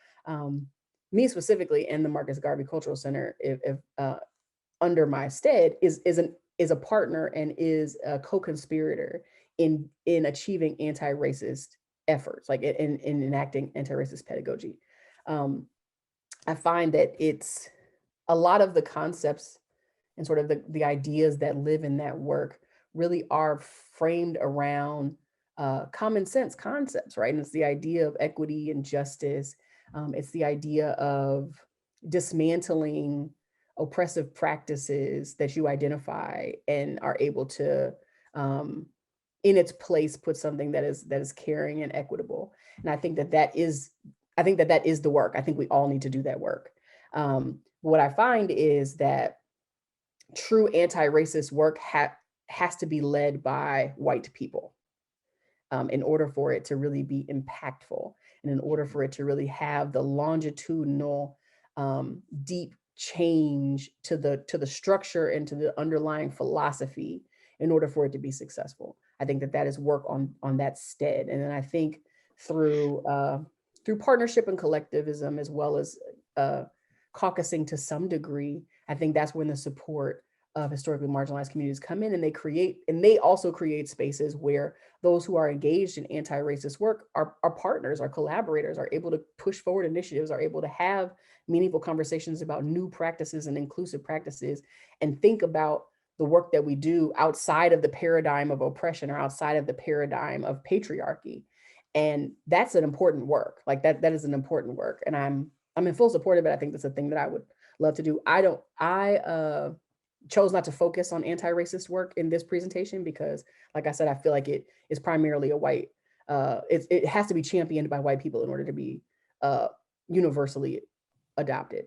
me specifically and the Marcus Garvey Cultural Center, if under my stead, is a partner and is a co-conspirator in achieving anti-racist efforts, like in enacting anti-racist pedagogy. I find that it's a lot of the concepts and sort of the ideas that live in that work really are framed around common sense concepts, right? And it's the idea of equity and justice. It's the idea of dismantling oppressive practices that you identify and are able to, in its place, put something that is caring and equitable. And I think that is the work. I think we all need to do that work. What I find is that true anti-racist work has to be led by white people in order for it to really be impactful, and in order for it to really have the longitudinal, deep change to the structure and to the underlying philosophy in order for it to be successful. I think that is work on that stead. And then I think through partnership and collectivism, as well as caucusing to some degree, I think that's when the support of historically marginalized communities come in, and they also create spaces where those who are engaged in anti-racist work are partners, are collaborators, are able to push forward initiatives, are able to have meaningful conversations about new practices and inclusive practices, and think about the work that we do outside of the paradigm of oppression or outside of the paradigm of patriarchy. And that's an important work. Like that is an important work. And I'm in full support of it. I think that's a thing that I would love to do. I chose not to focus on anti-racist work in this presentation because, like I said, I feel like it is primarily a white, it has to be championed by white people in order to be universally adopted.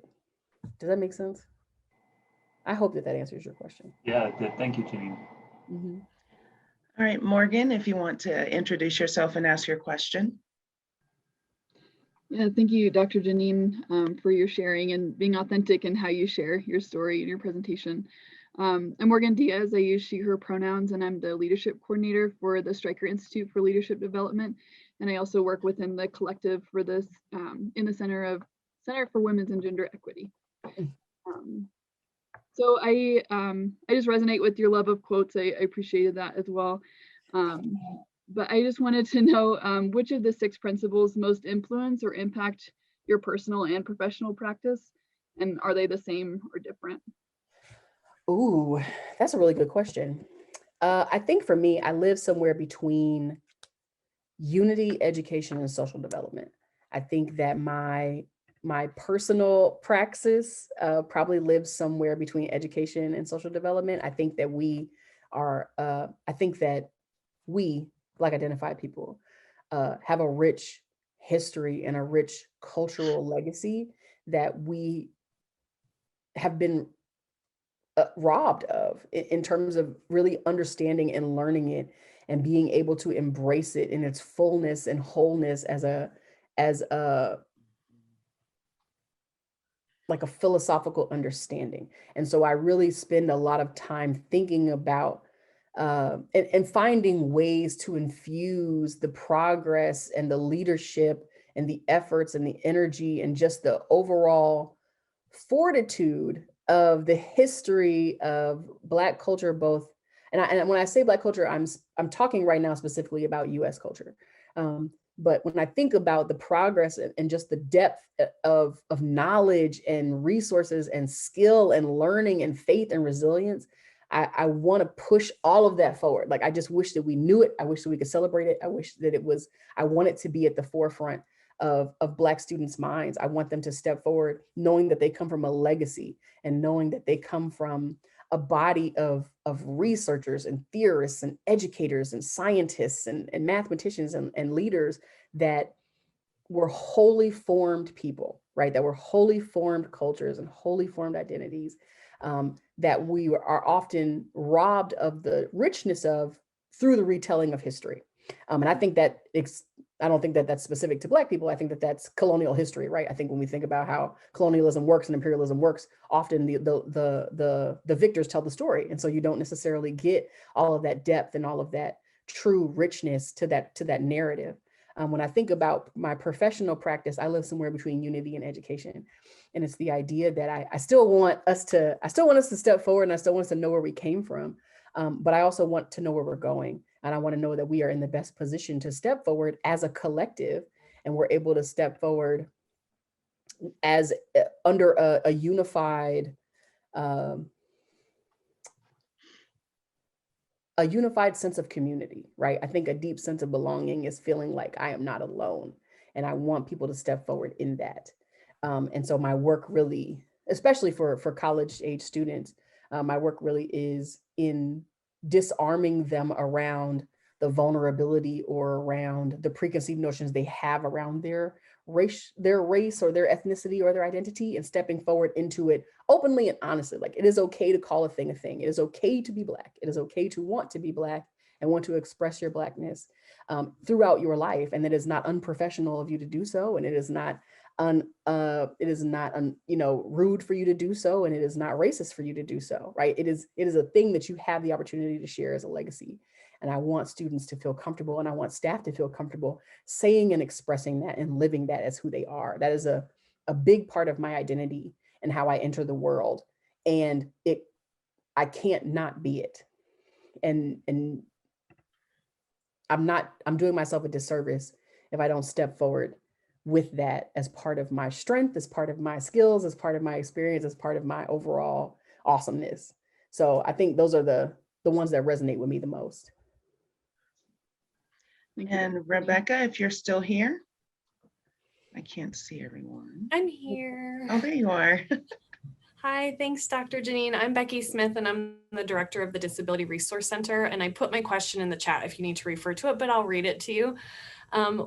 Does that make sense? I hope that answers your question. Yeah, it did. Thank you, Janine. Mm-hmm. All right, Morgan, if you want to introduce yourself and ask your question. Yeah, thank you, Dr. Janine, for your sharing and being authentic in how you share your story in your presentation. I'm Morgan Diaz. I use she, her pronouns, and I'm the leadership coordinator for the Stryker Institute for Leadership Development. And I also work within the collective for this in the Center for Women's and Gender Equity. So I just resonate with your love of quotes. I appreciated that as well. But I just wanted to know which of the 6 principles most influence or impact your personal and professional practice, and are they the same or different? Ooh, that's a really good question. I think for me, I live somewhere between unity, education, and social development. I think that my personal praxis probably lives somewhere between education and social development. I think that we, Black identified people, have a rich history and a rich cultural legacy that we have been robbed of in terms of really understanding and learning it and being able to embrace it in its fullness and wholeness as a like a philosophical understanding. And so I really spend a lot of time thinking about and finding ways to infuse the progress and the leadership and the efforts and the energy and just the overall fortitude of the history of Black culture, both, and when I say Black culture, I'm talking right now specifically about US culture. But when I think about the progress and just the depth of knowledge and resources and skill and learning and faith and resilience, I want to push all of that forward. Like, I just wish that we knew it. I wish that we could celebrate it. I wish that I want it to be at the forefront of Black students' minds. I want them to step forward knowing that they come from a legacy and knowing that they come from a body of researchers and theorists and educators and scientists and mathematicians and leaders that were wholly formed people, right? That were wholly formed cultures and wholly formed identities, that we are often robbed of the richness of through the retelling of history. And I think that I don't think that that's specific to Black people. I think that that's colonial history, right? I think when we think about how colonialism works and imperialism works, often the victors tell the story. And so you don't necessarily get all of that depth and all of that true richness to that narrative. When I think about my professional practice, I live somewhere between unity and education. And it's the idea that I still want us to step forward, and I still want us to know where we came from. But I also want to know where we're going. And I want to know that we are in the best position to step forward as a collective, and we're able to step forward as under a unified sense of community, right? I think a deep sense of belonging is feeling like I am not alone, and I want people to step forward in that. And so my work really, especially for college age students, my work really is in disarming them around the vulnerability or around the preconceived notions they have around their race or their ethnicity or their identity, and stepping forward into it openly and honestly. Like, it is okay to call a thing a thing. It is okay to be Black. It is okay to want to be Black and want to express your Blackness throughout your life. And it is not unprofessional of you to do so. And it is not rude for you to do so, and it is not racist for you to do so, right? It is a thing that you have the opportunity to share as a legacy. And I want students to feel comfortable, and I want staff to feel comfortable saying and expressing that and living that as who they are. That is a big part of my identity and how I enter the world. And I can't not be it. And I'm doing myself a disservice if I don't step forward with that as part of my strength, as part of my skills, as part of my experience, as part of my overall awesomeness. So I think those are the ones that resonate with me the most. And Rebecca, if you're still here, I can't see everyone. I'm here. Oh, there you are. Hi, thanks, Dr. Janine. I'm Becky Smith, and I'm the director of the Disability Resource Center. And I put my question in the chat if you need to refer to it, but I'll read it to you.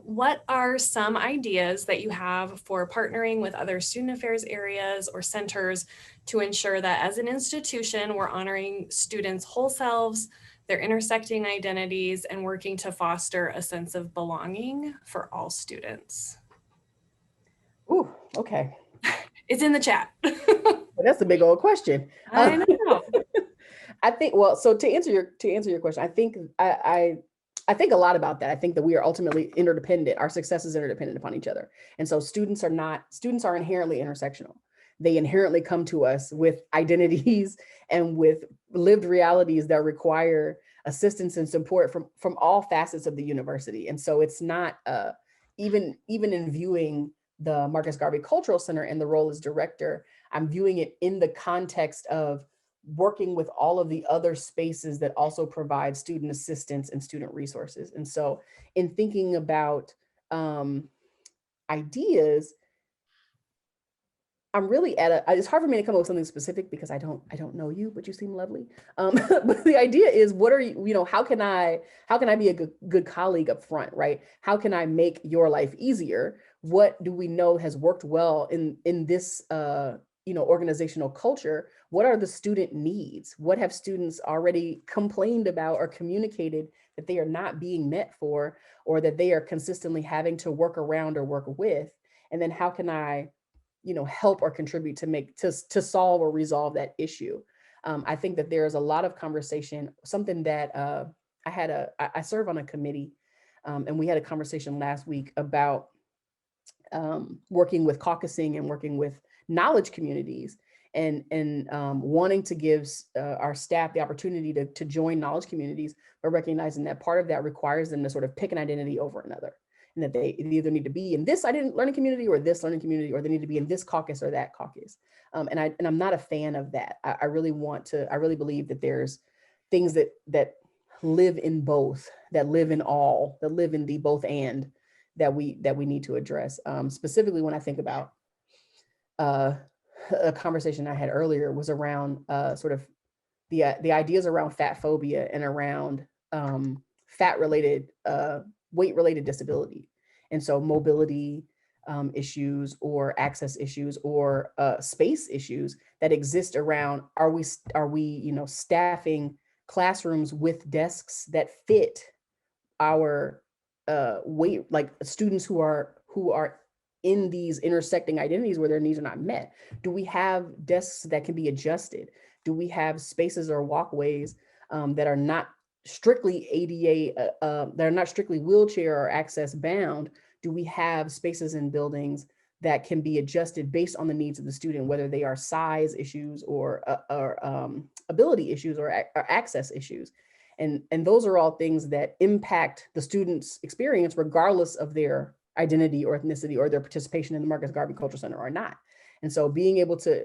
What are some ideas that you have for partnering with other student affairs areas or centers to ensure that as an institution, we're honoring students' whole selves, their intersecting identities, and working to foster a sense of belonging for all students? Ooh, okay. It's in the chat. That's a big old question. I know. I think, well, so to answer your question, I think I think a lot about that. I think that we are ultimately interdependent. Our success is interdependent upon each other. And so students are inherently intersectional. They inherently come to us with identities and with lived realities that require assistance and support from all facets of the university. And so it's not, even in viewing the Marcus Garvey Cultural Center and the role as director, I'm viewing it in the context of working with all of the other spaces that also provide student assistance and student resources. And so in thinking about ideas, I'm really it's hard for me to come up with something specific because I don't know you, but you seem lovely. But the idea is, what are you, how can I be a good colleague up front, right? How can I make your life easier? What do we know has worked well in this organizational culture? What are the student needs? What have students already complained about or communicated that they are not being met for, or that they are consistently having to work around or work with? And then how can I, help or contribute to solve or resolve that issue? I think that there is a lot of conversation, something that I serve on a committee, and we had a conversation last week about working with caucusing and working with knowledge communities. and wanting to give our staff the opportunity to join knowledge communities, but recognizing that part of that requires them to sort of pick an identity over another, and that they either need to be in this learning community or this learning community, or they need to be in this caucus or that caucus. And I'm not a fan of that. I really believe that there's things that live in both, that live in all, that live in the both and that we need to address. Specifically, when I think about a conversation I had earlier was around sort of the ideas around fat phobia and around fat related, weight related disability. And so mobility issues or access issues or space issues that exist around, are we staffing classrooms with desks that fit our weight, like students who are in these intersecting identities where their needs are not met? Do we have desks that can be adjusted? Do we have spaces or walkways that are not strictly ADA, that are not strictly wheelchair or access bound? Do we have spaces in buildings that can be adjusted based on the needs of the student, whether they are size issues or ability issues or access issues? And those are all things that impact the student's experience, regardless of their identity or ethnicity or their participation in the Marcus Garvey Cultural Center or not. And so being able to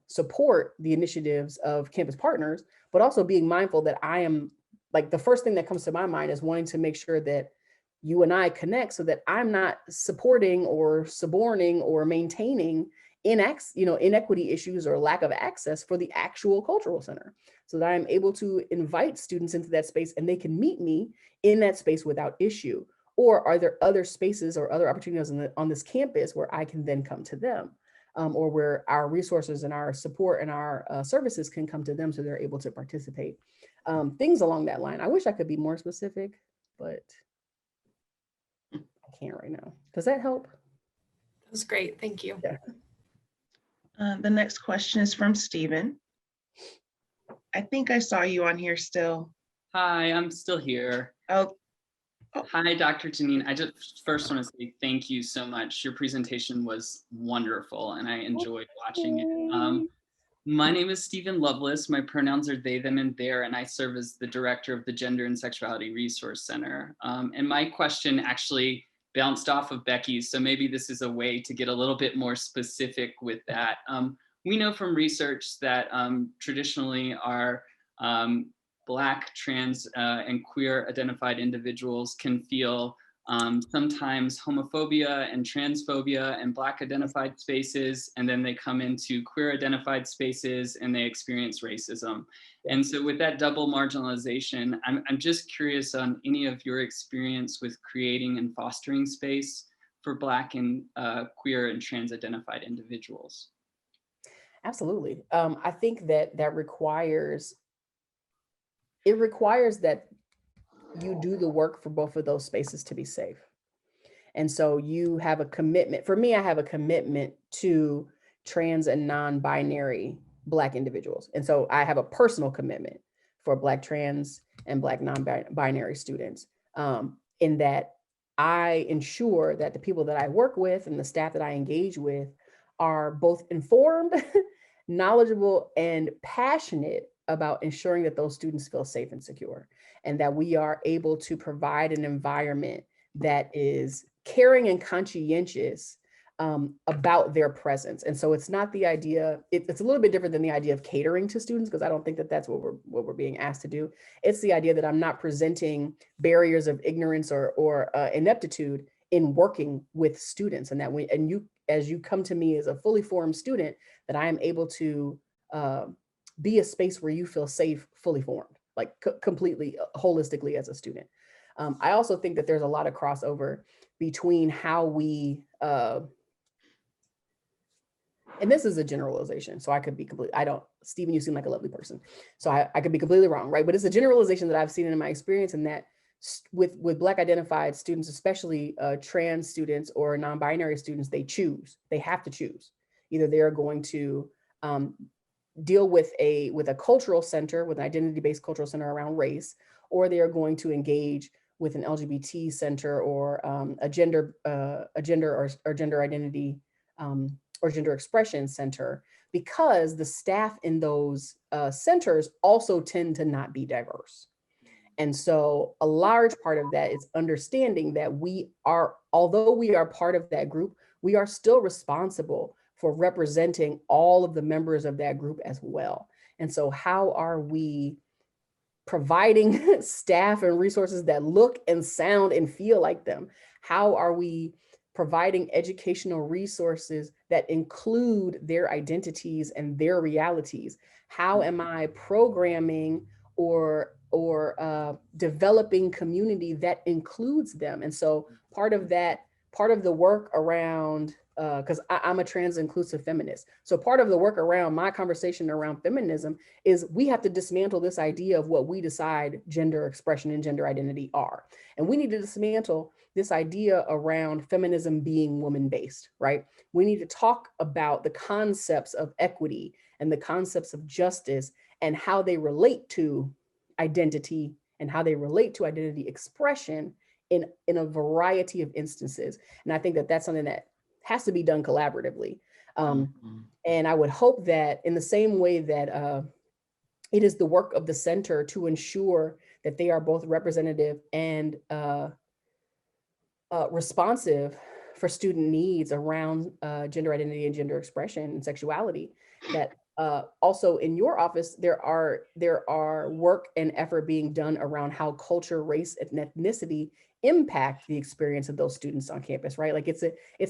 support the initiatives of campus partners, but also being mindful that I am, like, the first thing that comes to my mind is wanting to make sure that you and I connect so that I'm not supporting or suborning or maintaining inequity issues or lack of access for the actual cultural center, so that I'm able to invite students into that space and they can meet me in that space without issue. Or are there other spaces or other opportunities on this campus where I can then come to them, or where our resources and our support and our services can come to them so they're able to participate? Things along that line. I wish I could be more specific, but I can't right now. Does that help? That was great. Thank you. Yeah. The next question is from Stephen. I think I saw you on here still. Hi, I'm still here. Oh. Hi, Dr. Janine. I just first want to say thank you so much. Your presentation was wonderful and I enjoyed watching it. My name is Stephen Lovelace. My pronouns are they, them, and their, and I serve as the director of the Gender and Sexuality Resource Center. And my question actually bounced off of Becky's, so maybe this is a way to get a little bit more specific with that. We know from research that traditionally our Black, trans, and queer identified individuals can feel sometimes homophobia and transphobia in Black identified spaces, and then they come into queer identified spaces and they experience racism. And so with that double marginalization, I'm just curious on any of your experience with creating and fostering space for Black and queer and trans identified individuals. Absolutely. I think that requires that you do the work for both of those spaces to be safe. And so you have a commitment. For me, I have a commitment to trans and non-binary Black individuals. And so I have a personal commitment for Black trans and Black non-binary students, in that I ensure that the people that I work with and the staff that I engage with are both informed, knowledgeable, and passionate about ensuring that those students feel safe and secure, and that we are able to provide an environment that is caring and conscientious about their presence. And so it's not the idea, it's a little bit different than the idea of catering to students, because I don't think that that's what we're being asked to do. It's the idea that I'm not presenting barriers of ignorance or ineptitude in working with students, and that as you come to me as a fully formed student, that I am able to be a space where you feel safe, fully formed, like completely, holistically as a student. I also think that there's a lot of crossover between how we, and this is a generalization, so I could be Stephen, you seem like a lovely person, so I could be completely wrong, right? But it's a generalization that I've seen in my experience, and that with Black identified students, especially trans students or non-binary students, they have to choose. Either they're going to deal with a cultural center, with an identity-based cultural center around race, or they are going to engage with an LGBT center or a gender or gender identity or gender expression center, because the staff in those centers also tend to not be diverse. And so a large part of that is understanding that although we are part of that group, we are still responsible for representing all of the members of that group as well. And so how are we providing staff and resources that look and sound and feel like them? How are we providing educational resources that include their identities and their realities? How am I programming or developing community that includes them? And so part of the work around, because I'm a trans inclusive feminist. So part of the work around my conversation around feminism is we have to dismantle this idea of what we decide gender expression and gender identity are. And we need to dismantle this idea around feminism being woman-based, right? We need to talk about the concepts of equity and the concepts of justice and how they relate to identity and how they relate to identity expression in a variety of instances. And I think that that's something that has to be done collaboratively. And I would hope that in the same way that it is the work of the center to ensure that they are both representative and responsive for student needs around gender identity and gender expression and sexuality, that also in your office, there are work and effort being done around how culture, race, and ethnicity impact the experience of those students on campus, right? Like it's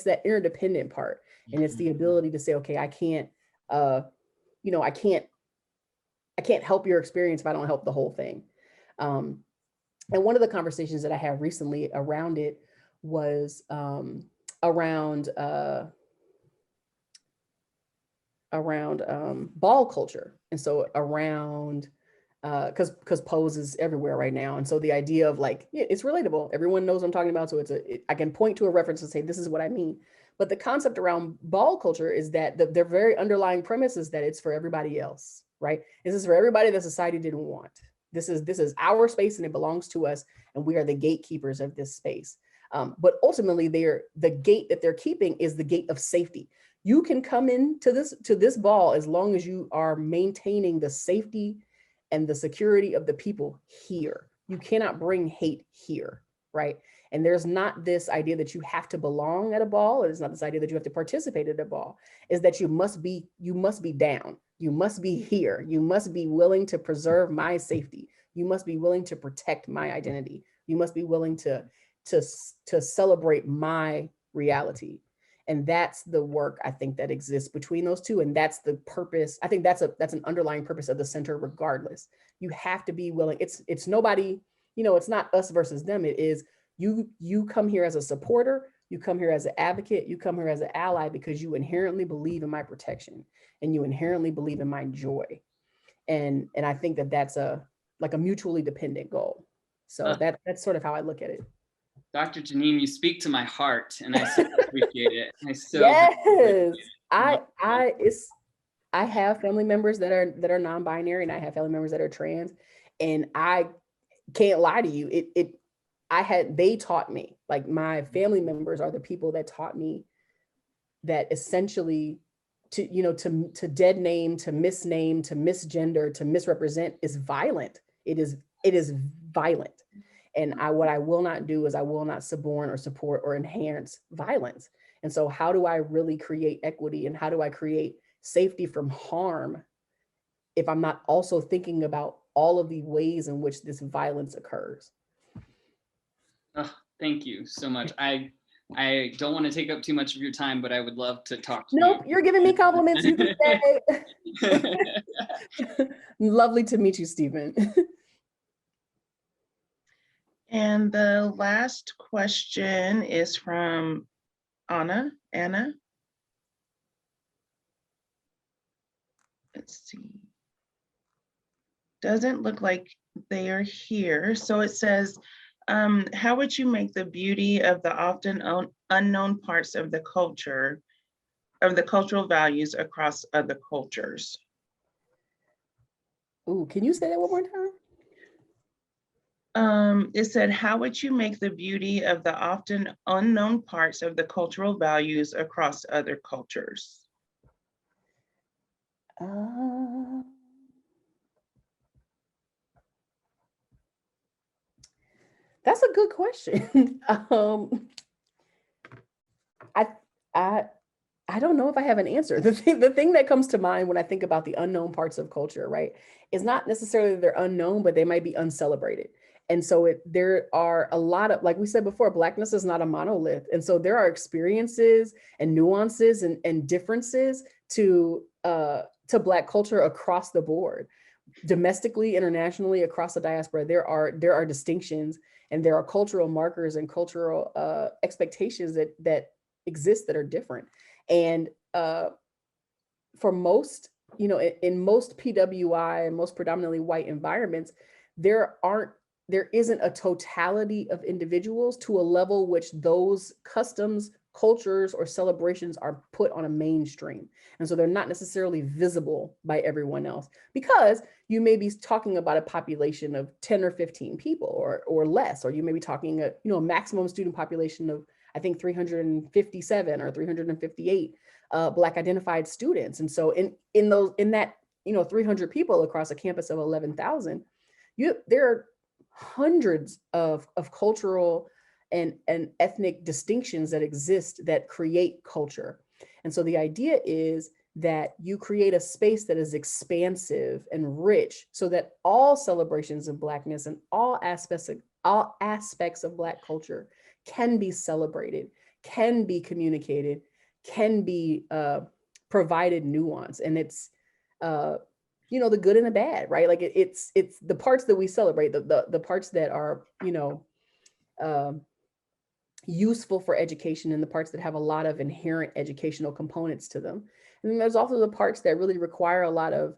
that interdependent part, and it's the ability to say, okay, I can't help your experience if I don't help the whole thing. And one of the conversations that I had recently around it was around ball culture. And so around, because pose is everywhere right now. And so the idea of like, yeah, it's relatable. Everyone knows what I'm talking about. So I can point to a reference and say, this is what I mean. But the concept around ball culture is that their very underlying premise is that it's for everybody else, right? This is for everybody that society didn't want. This is our space and it belongs to us. And we are the gatekeepers of this space. But ultimately the gate that they're keeping is the gate of safety. You can come into this ball as long as you are maintaining the safety and the security of the people here. You cannot bring hate here, right? And there's not this idea that you have to belong at a ball. There's not this idea that you have to participate at a ball. Is that you must be down. You must be here. You must be willing to preserve my safety. You must be willing to protect my identity. You must be willing to celebrate my reality. And that's the work I think that exists between those two. And that's the purpose. I think that's an underlying purpose of the center regardless. You have to be willing. It's nobody, it's not us versus them. It is you come here as a supporter, you come here as an advocate, you come here as an ally because you inherently believe in my protection and you inherently believe in my joy. And I think that that's a mutually dependent goal. So that's sort of how I look at it. Dr. Janine, you speak to my heart, and I so appreciate it. Yes, I have family members that are non-binary, and I have family members that are trans, and I can't lie to you. They taught me, like my family members are the people that taught me that essentially to dead name, to misname, to misgender, to misrepresent is violent. It is violent. And what I will not do is I will not suborn or support or enhance violence. And so how do I really create equity and how do I create safety from harm if I'm not also thinking about all of the ways in which this violence occurs? Oh, thank you so much. I don't want to take up too much of your time, but I would love to talk to you. Nope, you're giving me compliments. You can say. Lovely to meet you, Stephen. And the last question is from Anna. Let's see. Doesn't look like they are here. So it says, how would you make the beauty of the often unknown parts of the culture, of the cultural values across other cultures? Ooh, can you say that one more time? It said, how would you make the beauty of the often unknown parts of the cultural values across other cultures? That's a good question. I don't know if I have an answer. The thing that comes to mind when I think about the unknown parts of culture, right, is not necessarily they're unknown, but they might be uncelebrated. And so there are a lot of, like we said before, Blackness is not a monolith. And so there are experiences and nuances and differences to Black culture across the board, domestically, internationally, across the diaspora. There are distinctions, and there are cultural markers and cultural expectations that exist that are different. And for most, in most PWI and most predominantly white environments, there isn't a totality of individuals to a level which those customs, cultures, or celebrations are put on a mainstream. And so they're not necessarily visible by everyone else, because you may be talking about a population of 10 or 15 people or less, or you may be talking a maximum student population of, I think, 357 or 358 Black identified students. And so in that 300 people across a campus of 11,000, there are hundreds of cultural and ethnic distinctions that exist that create culture. And so the idea is that you create a space that is expansive and rich, so that all celebrations of Blackness and all aspects of Black culture can be celebrated, can be communicated, can be provided nuance. And it's the good and the bad, right? Like it's the parts that we celebrate, the parts that are useful for education, and the parts that have a lot of inherent educational components to them. And then there's also the parts that really require a lot of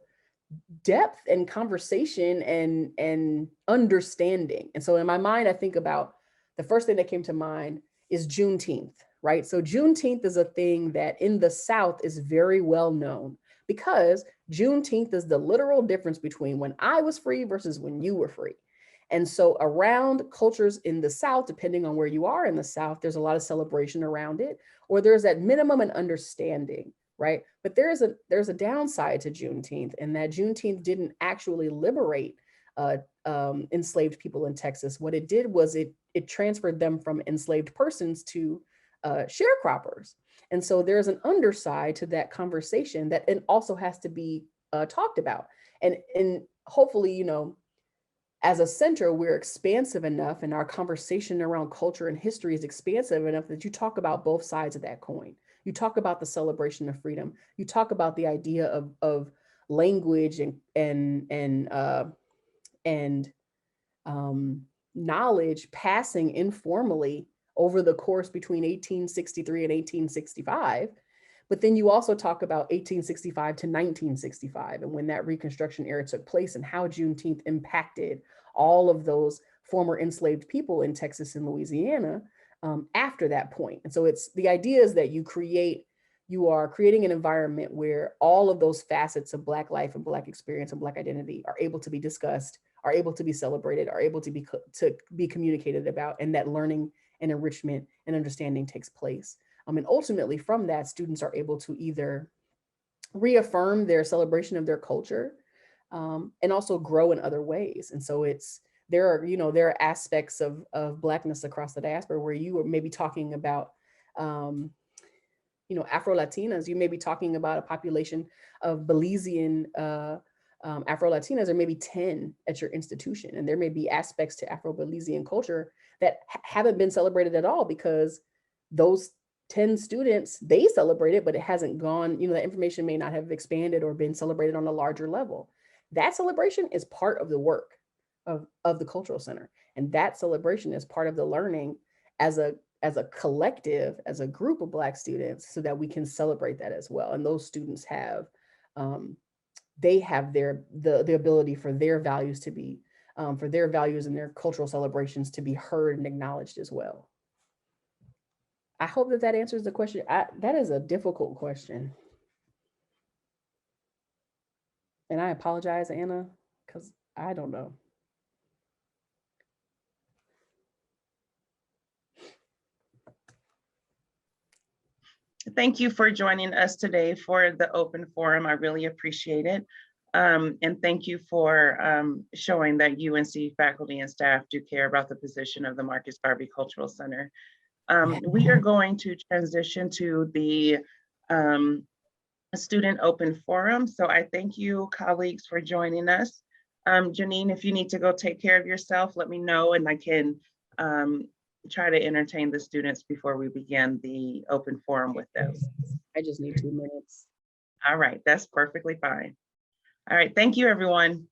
depth and conversation and understanding. And so in my mind, I think about the first thing that came to mind is Juneteenth, right? So Juneteenth is a thing that in the South is very well known, because Juneteenth is the literal difference between when I was free versus when you were free. And so around cultures in the South, depending on where you are in the South, there's a lot of celebration around it, or there's that minimum and understanding, right? But there's a downside to Juneteenth, and that Juneteenth didn't actually liberate enslaved people in Texas. What it did was it transferred them from enslaved persons to sharecroppers. And so there's an underside to that conversation that it also has to be talked about. And hopefully, as a center, we're expansive enough, and our conversation around culture and history is expansive enough that you talk about both sides of that coin. You talk about the celebration of freedom. You talk about the idea of language and knowledge passing informally over the course between 1863 and 1865. But then you also talk about 1865 to 1965, and when that Reconstruction era took place, and how Juneteenth impacted all of those former enslaved people in Texas and Louisiana after that point. And so the idea is that you are creating an environment where all of those facets of Black life and Black experience and Black identity are able to be discussed, are able to be celebrated, are able to be communicated about, and that learning and enrichment and understanding takes place. And ultimately from that, students are able to either reaffirm their celebration of their culture and also grow in other ways. And so there are aspects of Blackness across the diaspora where you are maybe talking about Afro-Latinas. You may be talking about a population of Belizean Afro-Latinas, or maybe 10 at your institution. And there may be aspects to Afro-Belizean culture that haven't been celebrated at all, because those 10 students, they celebrate it, but it hasn't gone, that information may not have expanded or been celebrated on a larger level. That celebration is part of the work of the Cultural Center. And that celebration is part of the learning as a collective, as a group of Black students, so that we can celebrate that as well. And those students have, they have the ability for their values to be, for their values and their cultural celebrations to be heard and acknowledged as well. I hope that answers the question. That is a difficult question. And I apologize, Anna, because I don't know. thank you for joining us today for the open forum. I really appreciate it. And thank you for showing that UNC faculty and staff do care about the position of the Marcus Garvey Cultural Center. We are going to transition to the student open forum. So I thank you, colleagues, for joining us. Janine, if you need to go take care of yourself, let me know and I can try to entertain the students before we begin the open forum with them. I just need 2 minutes. All right, that's perfectly fine. All right, thank you, everyone.